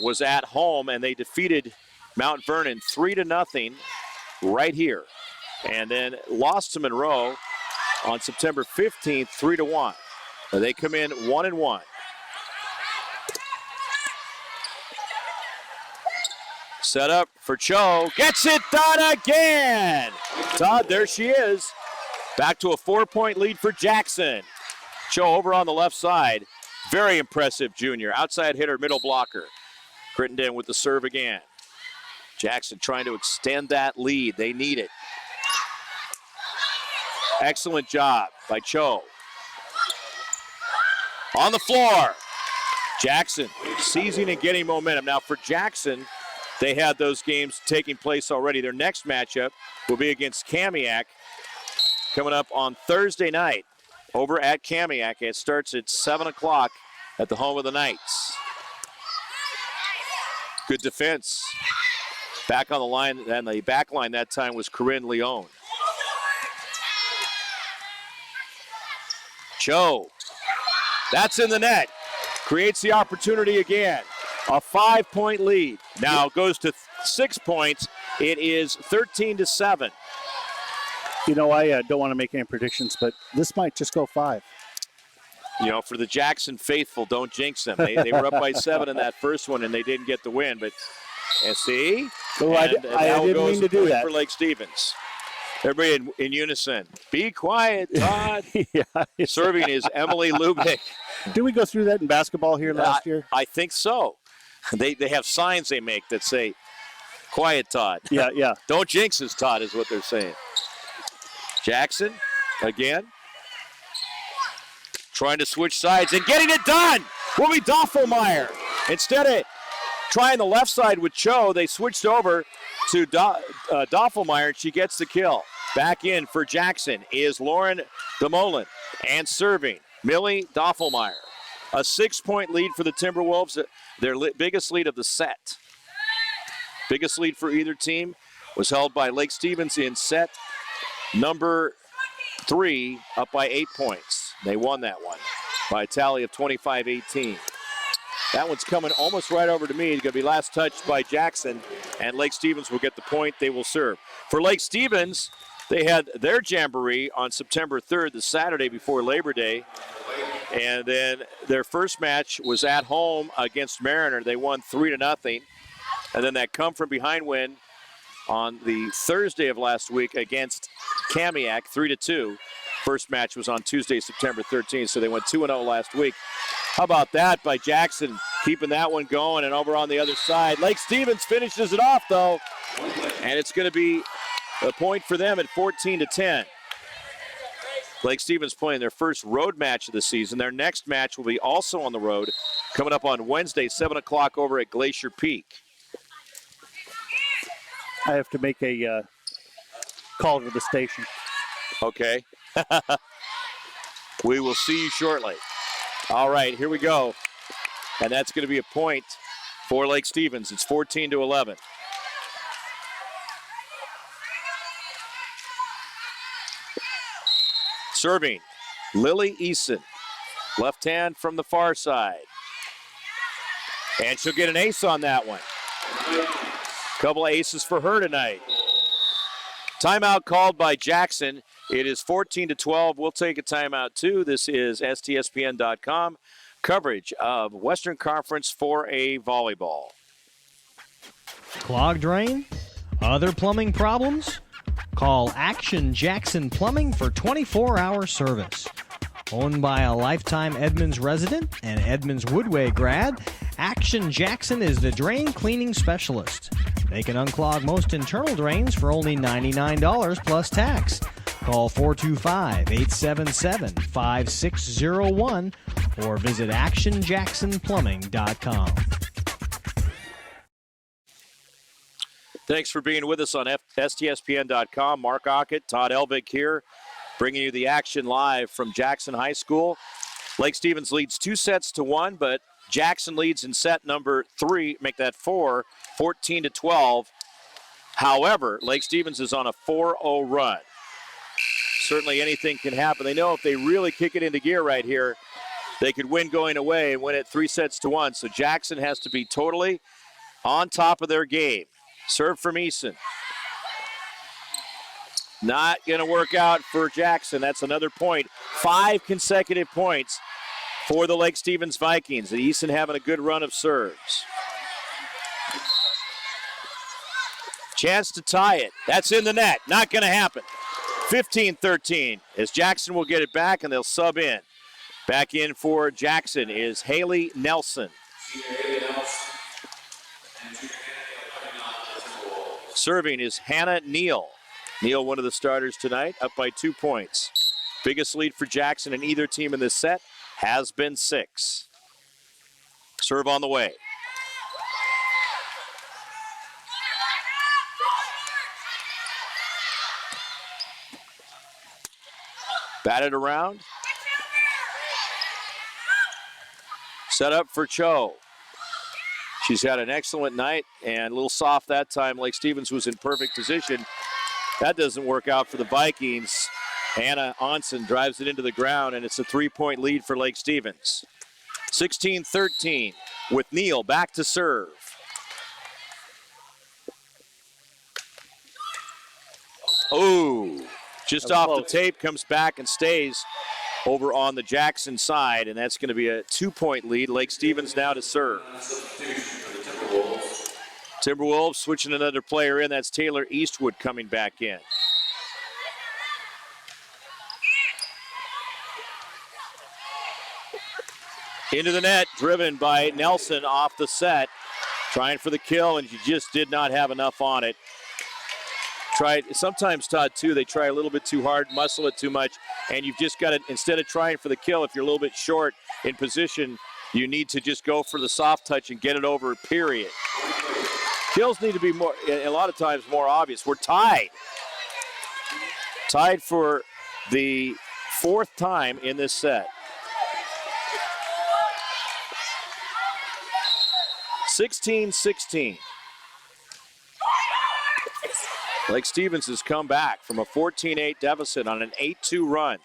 was at home, and they defeated Mount Vernon 3-0 right here. And then lost to Monroe on September 15th, 3-1. They come in 1-1. Set up for Cho. Gets it done again. Todd, there she is. Back to a 4-point lead for Jackson. Cho over on the left side. Very impressive junior. Outside hitter, middle blocker. Crittenden with the serve again. Jackson trying to extend that lead. They need it. Excellent job by Cho. On the floor. Jackson seizing and getting momentum. Now for Jackson, they had those games taking place already. Their next matchup will be against Kamiak coming up on Thursday night over at Kamiak. It starts at 7 o'clock at the home of the Knights. Good defense. Back on the line, and the back line that time was Corinne Leone. Cho. That's in the net. Creates the opportunity again. A 5-point lead. Now goes to 6 points. It is 13-7. You know, I don't want to make any predictions, but this might just go 5. You know, for the Jackson faithful, don't jinx them. They were up by 7 in that first one, and they didn't get the win. But see? Oh, I didn't mean to do that. For Lake Stevens. Everybody in unison. Be quiet, Todd. Yeah. Serving is Emily Lubick. Did we go through that in basketball here last year? I think so. They have signs they make that say, quiet, Todd. Yeah. Don't jinx us, Todd, is what they're saying. Jackson, again. Trying to switch sides and getting it done will be Doffelmeyer. Instead of trying the left side with Cho, they switched over to Doffelmeyer, and she gets the kill. Back in for Jackson is Lauren DeMolin, and serving Millie Doffelmeyer. A 6-point lead for the Timberwolves, their biggest lead of the set. Biggest lead for either team was held by Lake Stevens in set number 3, up by 8 points. They won that one by a tally of 25-18. That one's coming almost right over to me. It's going to be last touched by Jackson, and Lake Stevens will get the point. They will serve. For Lake Stevens, They had their jamboree on September 3rd, the Saturday before Labor Day. And then their first match was at home against Mariner. They won 3-0. And then that come from behind win on the Thursday of last week against Kamiak, 3-2. First match was on Tuesday, September 13th, so they went 2-0 last week. How about that by Jackson, keeping that one going? And over on the other side, Lake Stevens finishes it off, though. And it's going to be a point for them at 14-10. Lake Stevens playing their first road match of the season. Their next match will be also on the road, coming up on Wednesday, 7 o'clock over at Glacier Peak. I have to make a call to the station. Okay. We will see you shortly. All right, here we go. And that's going to be a point for Lake Stevens. It's 14-11. Serving, Lily Eason. Left hand from the far side. And she'll get an ace on that one. Couple aces for her tonight. Timeout called by Jackson. It is 14-12. We'll take a timeout too. This is STSPN.com coverage of Western Conference 4A volleyball. Clogged drain? Other plumbing problems? Call Action Jackson Plumbing for 24-hour service. Owned by a lifetime Edmonds resident and Edmonds Woodway grad, Action Jackson is the drain cleaning specialist. They can unclog most internal drains for only $99 plus tax. Call 425-877-5601 or visit actionjacksonplumbing.com. Thanks for being with us on STSPN.com. Mark Aucutt, Todd Elvig here, bringing you the action live from Jackson High School. Lake Stevens leads 2-1, but Jackson leads in set number 3, make that 4, 14-12. However, Lake Stevens is on a 4-0 run. Certainly anything can happen. They know if they really kick it into gear right here, they could win going away and win it 3-1. So Jackson has to be totally on top of their game. Serve from Eason. Not going to work out for Jackson. That's another point. 5 consecutive points for the Lake Stevens Vikings. And Eason having a good run of serves. Chance to tie it. That's in the net. Not going to happen. 15-13 as Jackson will get it back and they'll sub in. Back in for Jackson is Haley Nelson. Serving is Hannah Neal. Neal, one of the starters tonight, up by 2 points. Biggest lead for Jackson in either team in this set has been 6. Serve on the way. Batted around. Set up for Cho. She's had an excellent night and a little soft that time. Lake Stevens was in perfect position. That doesn't work out for the Vikings. Hannah Onsen drives it into the ground, and it's a 3-point lead for Lake Stevens. 16-13 with Neal back to serve. Oh, just off the tape, comes back and stays over on the Jackson side, and that's going to be a 2-point lead. Lake Stevens now to serve. Timberwolves switching another player in. That's Taylor Eastwood coming back in. Into the net, driven by Nelson off the set. Trying for the kill, and she just did not have enough on it. Sometimes, Todd, too, they try a little bit too hard, muscle it too much, and you've just got to, instead of trying for the kill, if you're a little bit short in position, you need to just go for the soft touch and get it over, period. Kills need to be more, a lot of times, more obvious. We're tied. Tied for the 4th time in this set. 16-16. Lake Stevens has come back from a 14-8 deficit on an 8-2 run.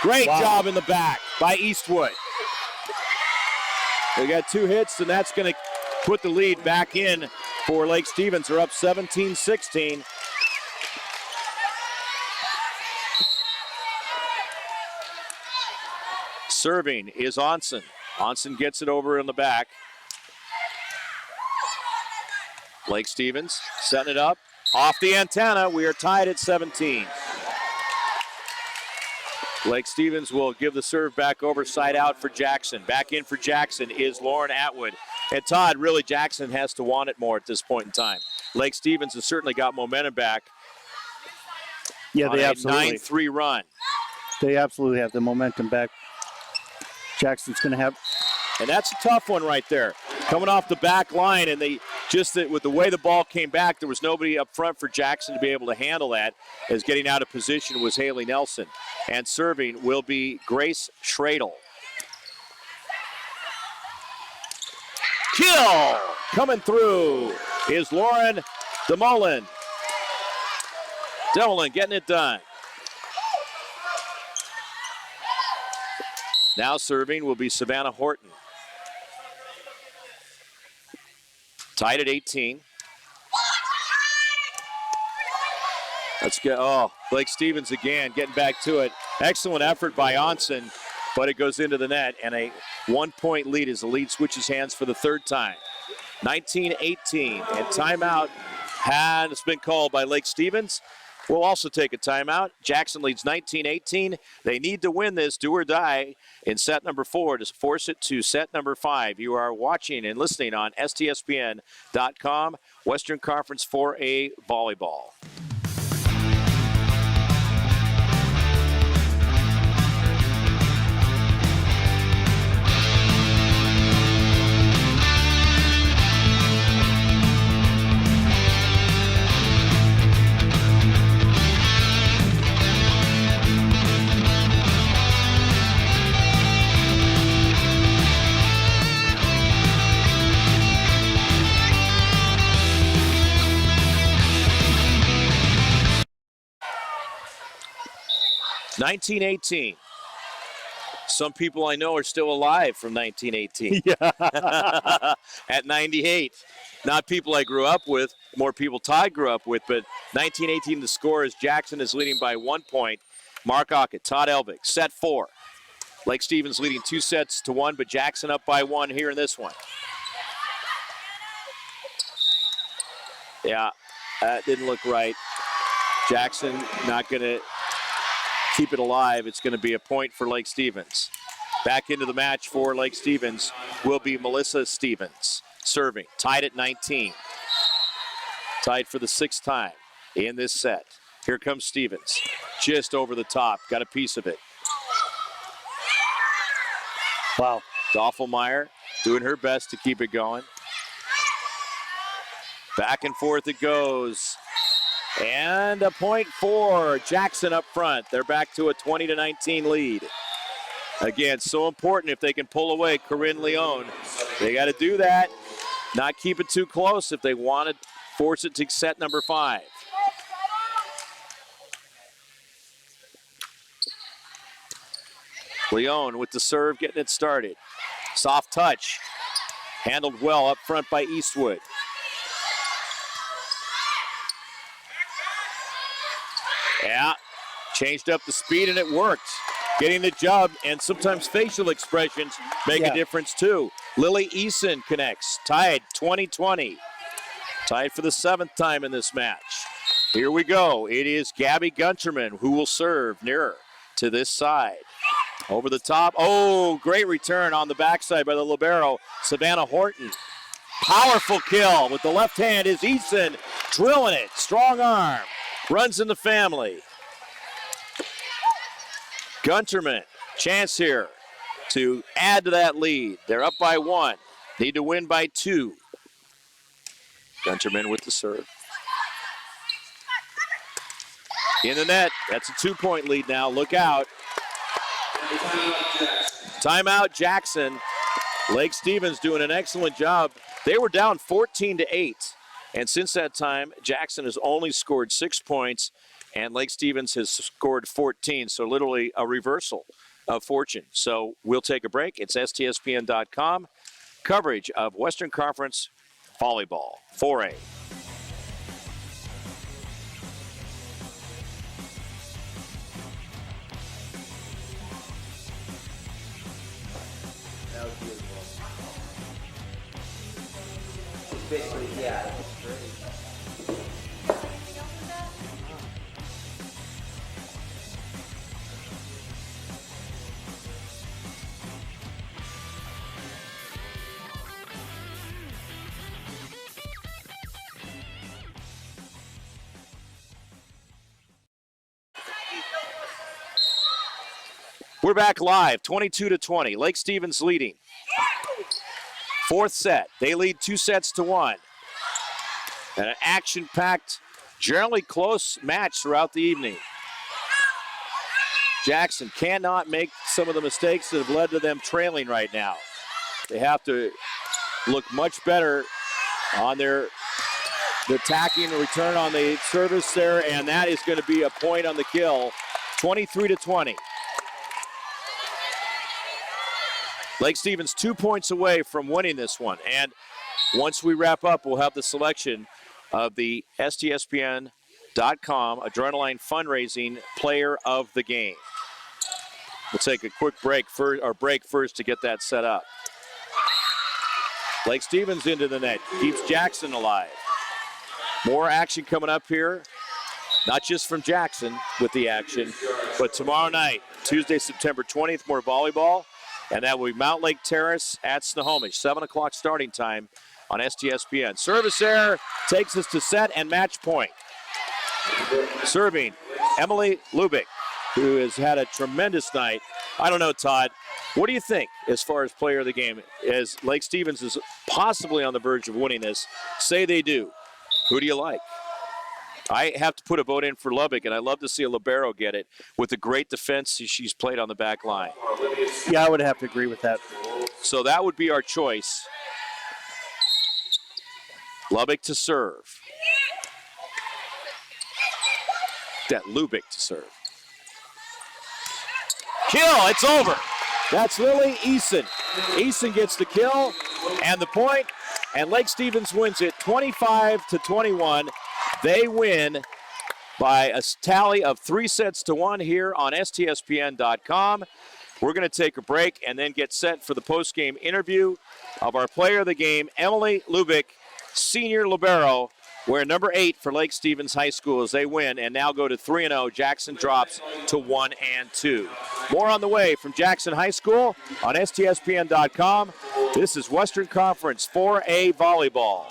Great job in the back by Eastwood. They got 2 hits, and that's going to put the lead back in for Lake Stevens. They're up 17-16. Serving is Onsen. Onsen gets it over in the back. Lake Stevens setting it up. Off the antenna. We are tied at 17. Lake Stevens will give the serve back over, side out for Jackson. Back in for Jackson is Lauren Atwood. And Todd, really, Jackson has to want it more at this point in time. Lake Stevens has certainly got momentum back. Yeah, they on absolutely. a 9-3 run. They absolutely have the momentum back. Jackson's going to have. And that's a tough one right there. Coming off the back line, and they just with the way the ball came back, there was nobody up front for Jackson to be able to handle that, as getting out of position was Haley Nelson. And serving will be Grace Schradel. Kill! Coming through is Lauren DeMolin. DeMolin getting it done. Now serving will be Savannah Horton. Tied at 18. Let's go. Oh, Blake Stevens again getting back to it. Excellent effort by Onsen, but it goes into the net, and a 1-point lead as the lead switches hands for the third time. 19-18, and timeout has been called by Lake Stevens. We'll also take a timeout. Jackson leads 19-18. They need to win this, do or die, in set number 4 to force it to set number 5. You are watching and listening on STSPN.com, Western Conference 4A Volleyball. (1918). Some people I know are still alive from 1918. Yeah. At 98. Not people I grew up with, more people Todd grew up with, but 1918 the score is Jackson is leading by 1 point. Mark Aucutt, Todd Elvig, set 4. Lake Stevens leading 2-1, but Jackson up by 1 here in this one. Yeah, that didn't look right. Jackson not going to keep it alive. It's going to be a point for Lake Stevens. Back into the match for Lake Stevens will be Melissa Stevens, serving, tied at 19. Tied for the 6th time in this set. Here comes Stevens, just over the top, got a piece of it. Wow. Doffelmeyer doing her best to keep it going. Back and forth it goes. And a point for Jackson up front. They're back to a 20-19 lead. Again, so important if they can pull away Corinne Leon. They got to do that. Not keep it too close if they want to force it to set number 5. Leon with the serve, getting it started. Soft touch. Handled well up front by Eastwood. Yeah, changed up the speed and it worked. Getting the job, and sometimes facial expressions make a difference too. Lily Eason connects, tied 20-20. Tied for the 7th time in this match. Here we go. It is Gabby Gunterman who will serve nearer to this side. Over the top. Oh, great return on the backside by the libero, Savannah Horton. Powerful kill with the left hand is Eason drilling it. Strong arm. Runs in the family. Gunterman, chance here to add to that lead. They're up by 1. Need to win by 2. Gunterman with the serve. In the net. That's a 2-point lead now. Look out. Timeout Jackson. Lake Stevens doing an excellent job. They were down 14-8. And since that time, Jackson has only scored 6 points, and Lake Stevens has scored 14. So literally a reversal of fortune. So we'll take a break. It's STSPN.com. coverage of Western Conference Volleyball 4A. Basically, yeah. We're back live, 22-20. Lake Stevens leading. Fourth set. They lead 2-1. And an action-packed, generally close match throughout the evening. Jackson cannot make some of the mistakes that have led to them trailing right now. They have to look much better on their attacking return on the service there, and that is going to be a point on the kill. 23-20. Lake Stevens 2 points away from winning this one. And once we wrap up, we'll have the selection of the STSPN.com Adrenaline Fundraising Player of the Game. We'll take a quick break first to get that set up. Lake Stevens into the net, keeps Jackson alive. More action coming up here, not just from Jackson with the action, but tomorrow night, Tuesday, September 20th, more volleyball. And that will be Mount Lake Terrace at Snohomish, 7 o'clock starting time on STSPN. Service error takes us to set and match point. Serving, Emily Lubick, who has had a tremendous night. I don't know, Todd, what do you think as far as player of the game? As Lake Stevens is possibly on the verge of winning this, say they do. Who do you like? I have to put a vote in for Lubbock, and I love to see a libero get it with the great defense she's played on the back line. Yeah, I would have to agree with that. So that would be our choice. Lubbock to serve. That Lubick to serve. Kill, it's over. That's Lily Eason. Eason gets the kill and the point, and Lake Stevens wins it 25-21. They win by a tally of 3-1 here on STSPN.com. We're going to take a break and then get set for the post-game interview of our player of the game, Emily Lubick, senior libero, wearing number 8 for Lake Stevens High School as they win and now go to 3-0. Jackson drops to 1-2. More on the way from Jackson High School on STSPN.com. This is Western Conference 4A Volleyball.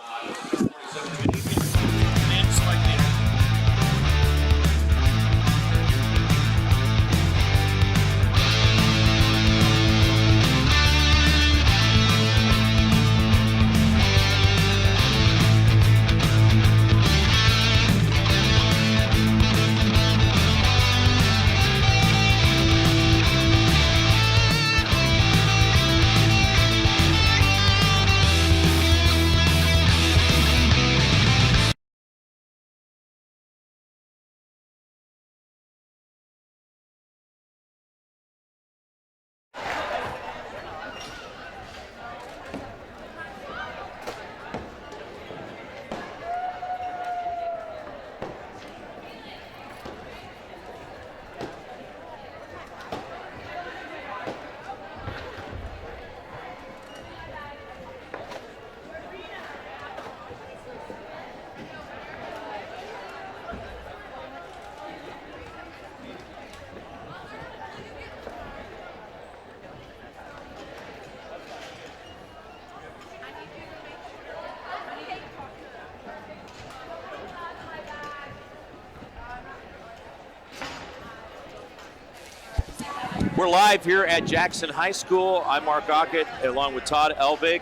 We're live here at Jackson High School. I'm Mark Aucutt along with Todd Elvig.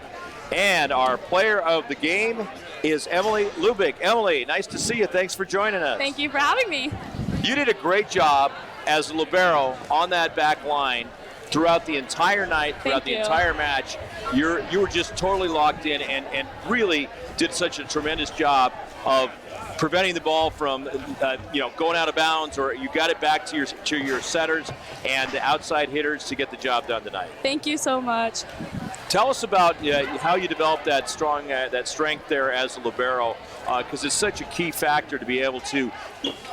And our player of the game is Emily Lubick. Emily, nice to see you. Thanks for joining us. Thank you for having me. You did a great job as a libero on that back line throughout the entire night, throughout the entire match. You were just totally locked in and really did such a tremendous job of preventing the ball from, going out of bounds, or you got it back to your setters and the outside hitters to get the job done tonight. Thank you so much. Tell us about how you developed that strength there as a libero, because it's such a key factor to be able to,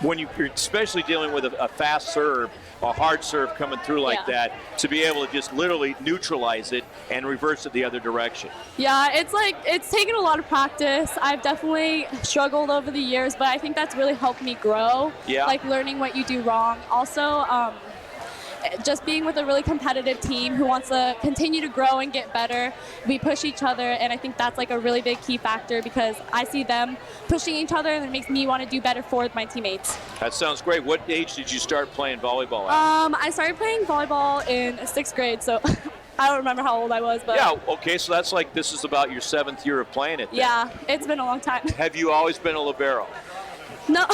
when you're especially dealing with a fast serve, a hard serve coming through like that, to be able to just literally neutralize it and reverse it the other direction. Yeah, it's taken a lot of practice. I've definitely struggled over the years, but I think that's really helped me grow. Yeah. Like learning what you do wrong. Also, just being with a really competitive team who wants to continue to grow and get better. We push each other, and I think that's like a really big key factor, because I see them pushing each other, and it makes me want to do better for my teammates. That sounds great. What age did you start playing volleyball at? I started playing volleyball in 6th grade, so I don't remember how old I was. But yeah, okay, so that's like, this is about your 7th year of playing it then. Yeah, it's been a long time. Have you always been a libero? No,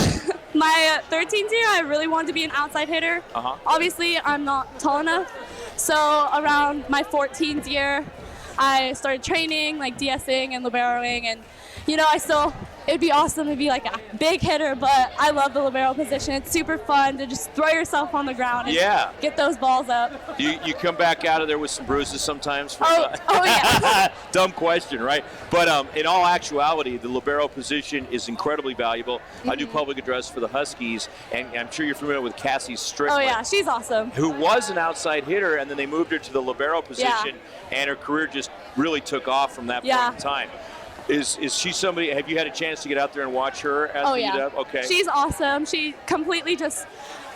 my 13th year, I really wanted to be an outside hitter. Obviously, I'm not tall enough. So around my 14th year, I started training, like DSing and liberoing, and it'd be awesome to be like a big hitter, but I love the libero position. It's super fun to just throw yourself on the ground and get those balls up. You come back out of there with some bruises sometimes? Oh yeah. Dumb question, right? But in all actuality, the libero position is incredibly valuable. I do public address for the Huskies, and I'm sure you're familiar with Cassie Strickland. Oh yeah, she's awesome. Who was an outside hitter, and then they moved her to the libero position, and her career just really took off from that point in time. Is she somebody, have you had a chance to get out there and watch her at the UW? Okay. She's awesome. She completely just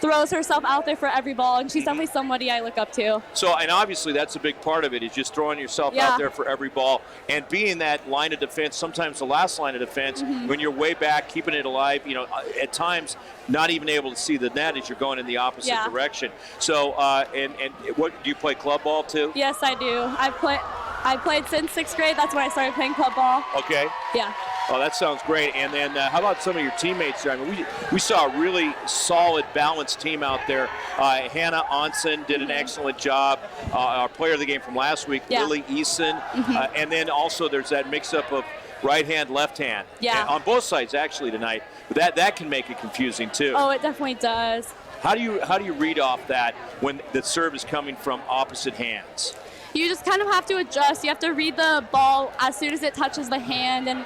throws herself out there for every ball, and she's definitely somebody I look up to. So, and obviously that's a big part of it, is just throwing yourself out there for every ball and being that line of defense, sometimes the last line of defense, when you're way back, keeping it alive, at times not even able to see the net as you're going in the opposite direction. So, and what, do you play club ball too? Yes, I do. I played since 6th grade. That's when I started playing club ball. Okay. Yeah. Oh, that sounds great. And then how about some of your teammates there? I mean, we saw a really solid, balanced team out there. Hannah Onsen did an excellent job. Our player of the game from last week, Lily Eason. And then also there's that mix-up of right hand, left hand. Yeah. And on both sides, actually, tonight. That can make it confusing, too. Oh, it definitely does. How do you read off that when the serve is coming from opposite hands? You just kind of have to adjust. You have to read the ball as soon as it touches the hand, and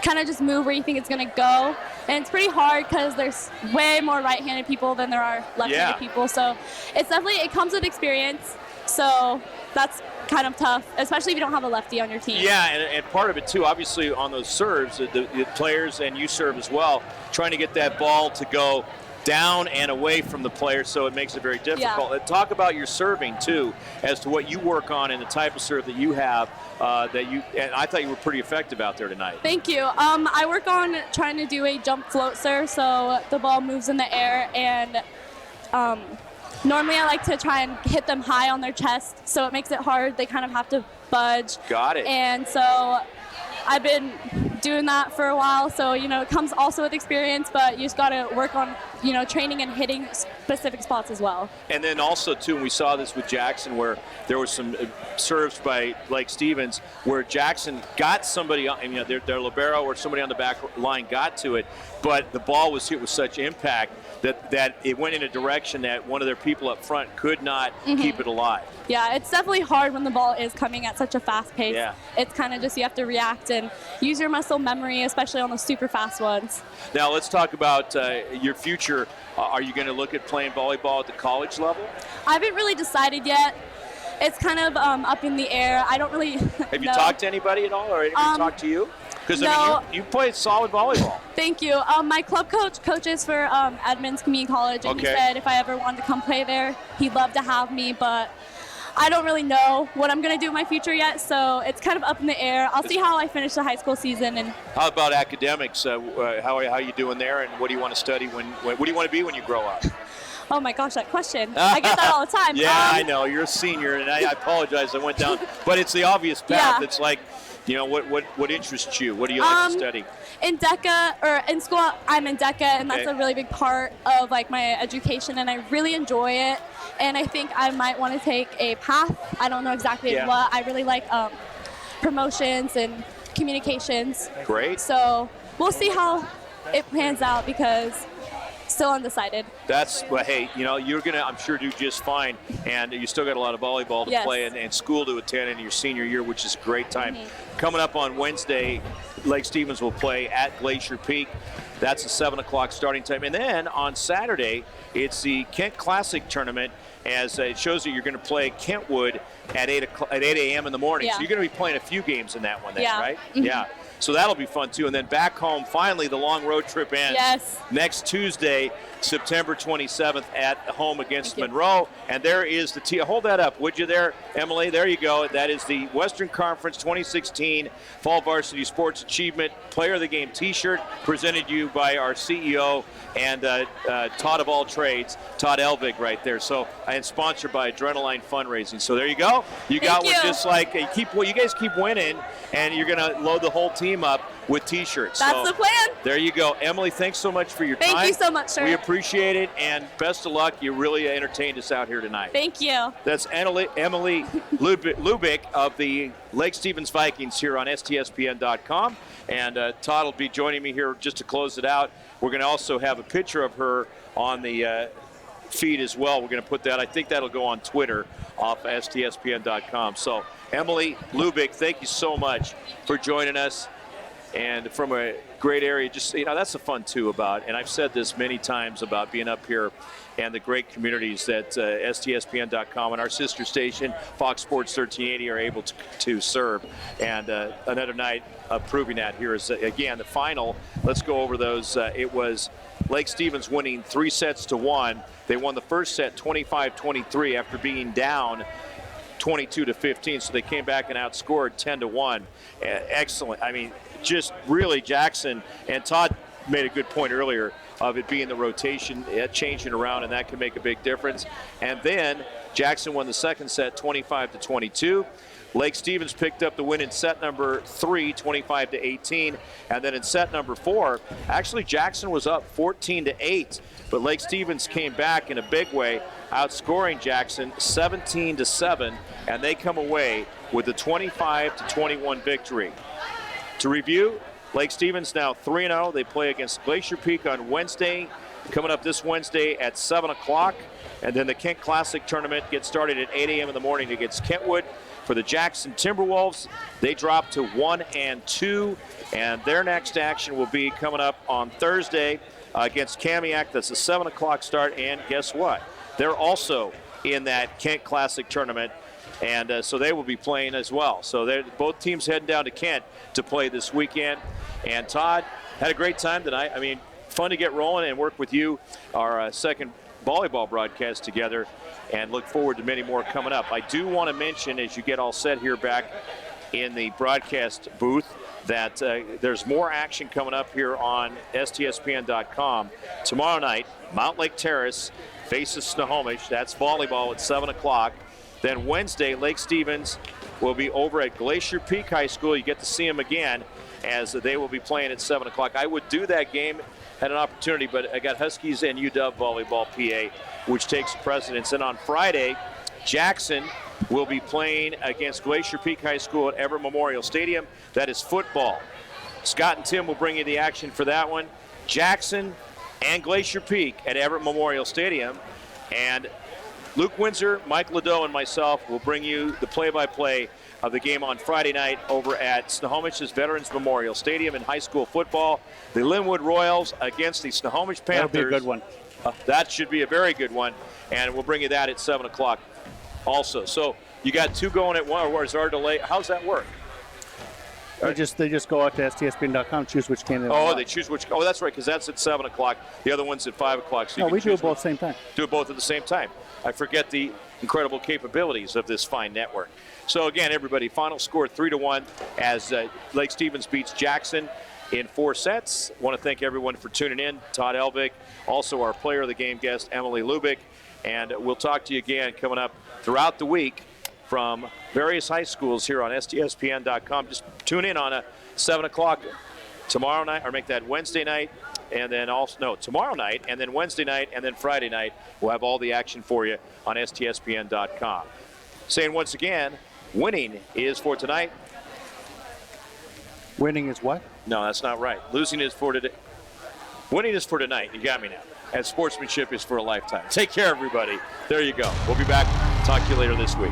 kind of just move where you think it's going to go. And it's pretty hard because there's way more right-handed people than there are left-handed people. So it comes with experience. So that's kind of tough, especially if you don't have a lefty on your team. Yeah, and part of it too, obviously on those serves, the players, and you serve as well, trying to get that ball to go down and away from the player, so it makes it very difficult. Yeah. Talk about your serving too, as to what you work on and the type of serve that you have. And I thought you were pretty effective out there tonight. Thank you. I work on trying to do a jump float serve, so the ball moves in the air, and normally I like to try and hit them high on their chest, so it makes it hard. They kind of have to budge. Got it. And so I've been doing that for a while, so it comes also with experience, but you just got to work on training and hitting specific spots as well. And then also too, and we saw this with Jackson, where there was some serves by Blake Stevens where Jackson got somebody, their libero or somebody on the back line got to it, but the ball was hit with such impact that it went in a direction that one of their people up front could not keep it alive. Yeah, it's definitely hard when the ball is coming at such a fast pace. Yeah. It's kind of just you have to react and use your muscle memory, especially on the super fast ones. Now let's talk about your future. Are you going to look at playing volleyball at the college level? I haven't really decided yet. It's kind of up in the air. I don't really Have you talked to anybody at all, or anybody talked to you? Because no. You played solid volleyball. Thank you. My club coaches for Edmonds Community College, and he said if I ever wanted to come play there, he'd love to have me, but I don't really know what I'm going to do in my future yet, so it's kind of up in the air. I'll see how I finish the high school season. And how about academics? How are you doing there, and what do you want to study? What do you want to be when you grow up? Oh my gosh, that question. I get that all the time. Yeah, I know. You're a senior, and I apologize. I went down. But it's the obvious path. It's like, what interests you? What do you like to study? In DECA, or in school, I'm in DECA, and that's a really big part of my education, and I really enjoy it. And I think I might want to take a path. I don't know exactly what. I really like promotions and communications. Great. So we'll see how it pans out because still undecided. That's, well, hey, you know, you're going to, I'm sure, do just fine. And you still got a lot of volleyball to Yes. play and school to attend in your senior year, which is a great time. Coming up on Wednesday, Lake Stevens will play at Glacier Peak. That's a 7 o'clock starting time. And then on Saturday, it's the Kent Classic Tournament, as it shows that you're going to play Kentwood at 8 a.m. in the morning. Yeah. So you're going to be playing a few games in that one then, Yeah. right? Yeah. So that'll be fun, too. And then back home, finally, the long road trip ends. Yes. Next Tuesday, September 27th at home against Monroe. And there is the hold that up, would you there, Emily? There you go. That is the Western Conference 2016 Fall Varsity Sports Achievement Player of the Game t-shirt, presented to you by our CEO and Todd of all trades, Todd Elvig right there. So, and sponsored by Adrenaline Fundraising. So there you go. You got one just like, you guys keep winning, and you're going to load the whole team up with t-shirts. That's the plan. There you go. Emily, thanks so much for your time. Thank you so much, sir. We appreciate it, and best of luck. You really entertained us out here tonight. Thank you. That's Emily Lubick of the Lake Stevens Vikings here on STSPN.com. And Todd will be joining me here just to close it out. We're going to also have a picture of her on the feed as well. We're going to put that, I think that'll go on Twitter off STSPN.com. So, Emily Lubick, thank you so much for joining us. And from a great area, just, you know, that's the fun too about, and I've said this many times about being up here and the great communities that STSPN.com and our sister station, Fox Sports 1380, are able to serve. And another night of proving that here is, again, the final. Let's go over those. It was Lake Stevens winning 3-1. They won the first set 25-23 after being down 22-15, so they came back and outscored 10-1. Excellent. I mean, just really Jackson, and Todd made a good point earlier of it being the rotation, changing around, and that can make a big difference. And then Jackson won the second set 25-22. Lake Stevens picked up the win in set number 3, 25-18. And then in set number 4, actually Jackson was up 14-8, but Lake Stevens came back in a big way, outscoring Jackson 17-7, and they come away with a 25-21 victory. To review, Lake Stevens now 3-0. They play against Glacier Peak on Wednesday, coming up this Wednesday at 7 o'clock. And then the Kent Classic Tournament gets started at 8 a.m. in the morning against Kentwood. For the Jackson Timberwolves, they drop to 1-2, and their next action will be coming up on Thursday against Kamiak. That's a 7 o'clock start, and guess what? They're also in that Kent Classic Tournament, and so they will be playing as well. So both teams heading down to Kent to play this weekend. And Todd, had a great time tonight. I mean, fun to get rolling and work with you, our second volleyball broadcast together, and look forward to many more coming up. I do want to mention, as you get all set here back in the broadcast booth, that there's more action coming up here on STSPN.com. Tomorrow night, Mount Lake Terrace faces Snohomish. That's volleyball at 7 o'clock. Then Wednesday, Lake Stevens will be over at Glacier Peak High School. You get to see them again as they will be playing at 7 o'clock. I would do that game, had an opportunity, but I got Huskies and UW volleyball PA, which takes precedence. And on Friday, Jackson will be playing against Glacier Peak High School at Everett Memorial Stadium. That is football. Scott and Tim will bring you the action for that one. Jackson and Glacier Peak at Everett Memorial Stadium. And Luke Windsor, Mike Ladeau, and myself will bring you the play-by-play of the game on Friday night over at Snohomish's Veterans Memorial Stadium in high school football. The Linwood Royals against the Snohomish Panthers. That'll be a good one. That should be a very good one, and we'll bring you that at 7 o'clock also. So you got two going at one, or is our delay? How's that work? They just go out to STSPN.com, choose which game they want. Oh, they choose which. Oh, that's right, because that's at 7 o'clock. The other one's at 5 o'clock. So no, we do it both at the same time. Do it both at the same time. I forget the incredible capabilities of this fine network. So again, everybody, final score 3-1 as Lake Stevens beats Jackson in 4 sets. I want to thank everyone for tuning in. Todd Elvig, also our player of the game guest, Emily Lubick. And we'll talk to you again coming up throughout the week from various high schools here on STSPN.com. Just tune in on a 7 o'clock tomorrow night, or make that Wednesday night, and then also, tomorrow night, and then Wednesday night, and then Friday night. We'll have all the action for you on STSPN.com. Saying once again, winning is for tonight. Winning is what? No, that's not right. Losing is for today. Winning is for tonight. You got me now. And sportsmanship is for a lifetime. Take care, everybody. There you go. We'll be back. Talk to you later this week.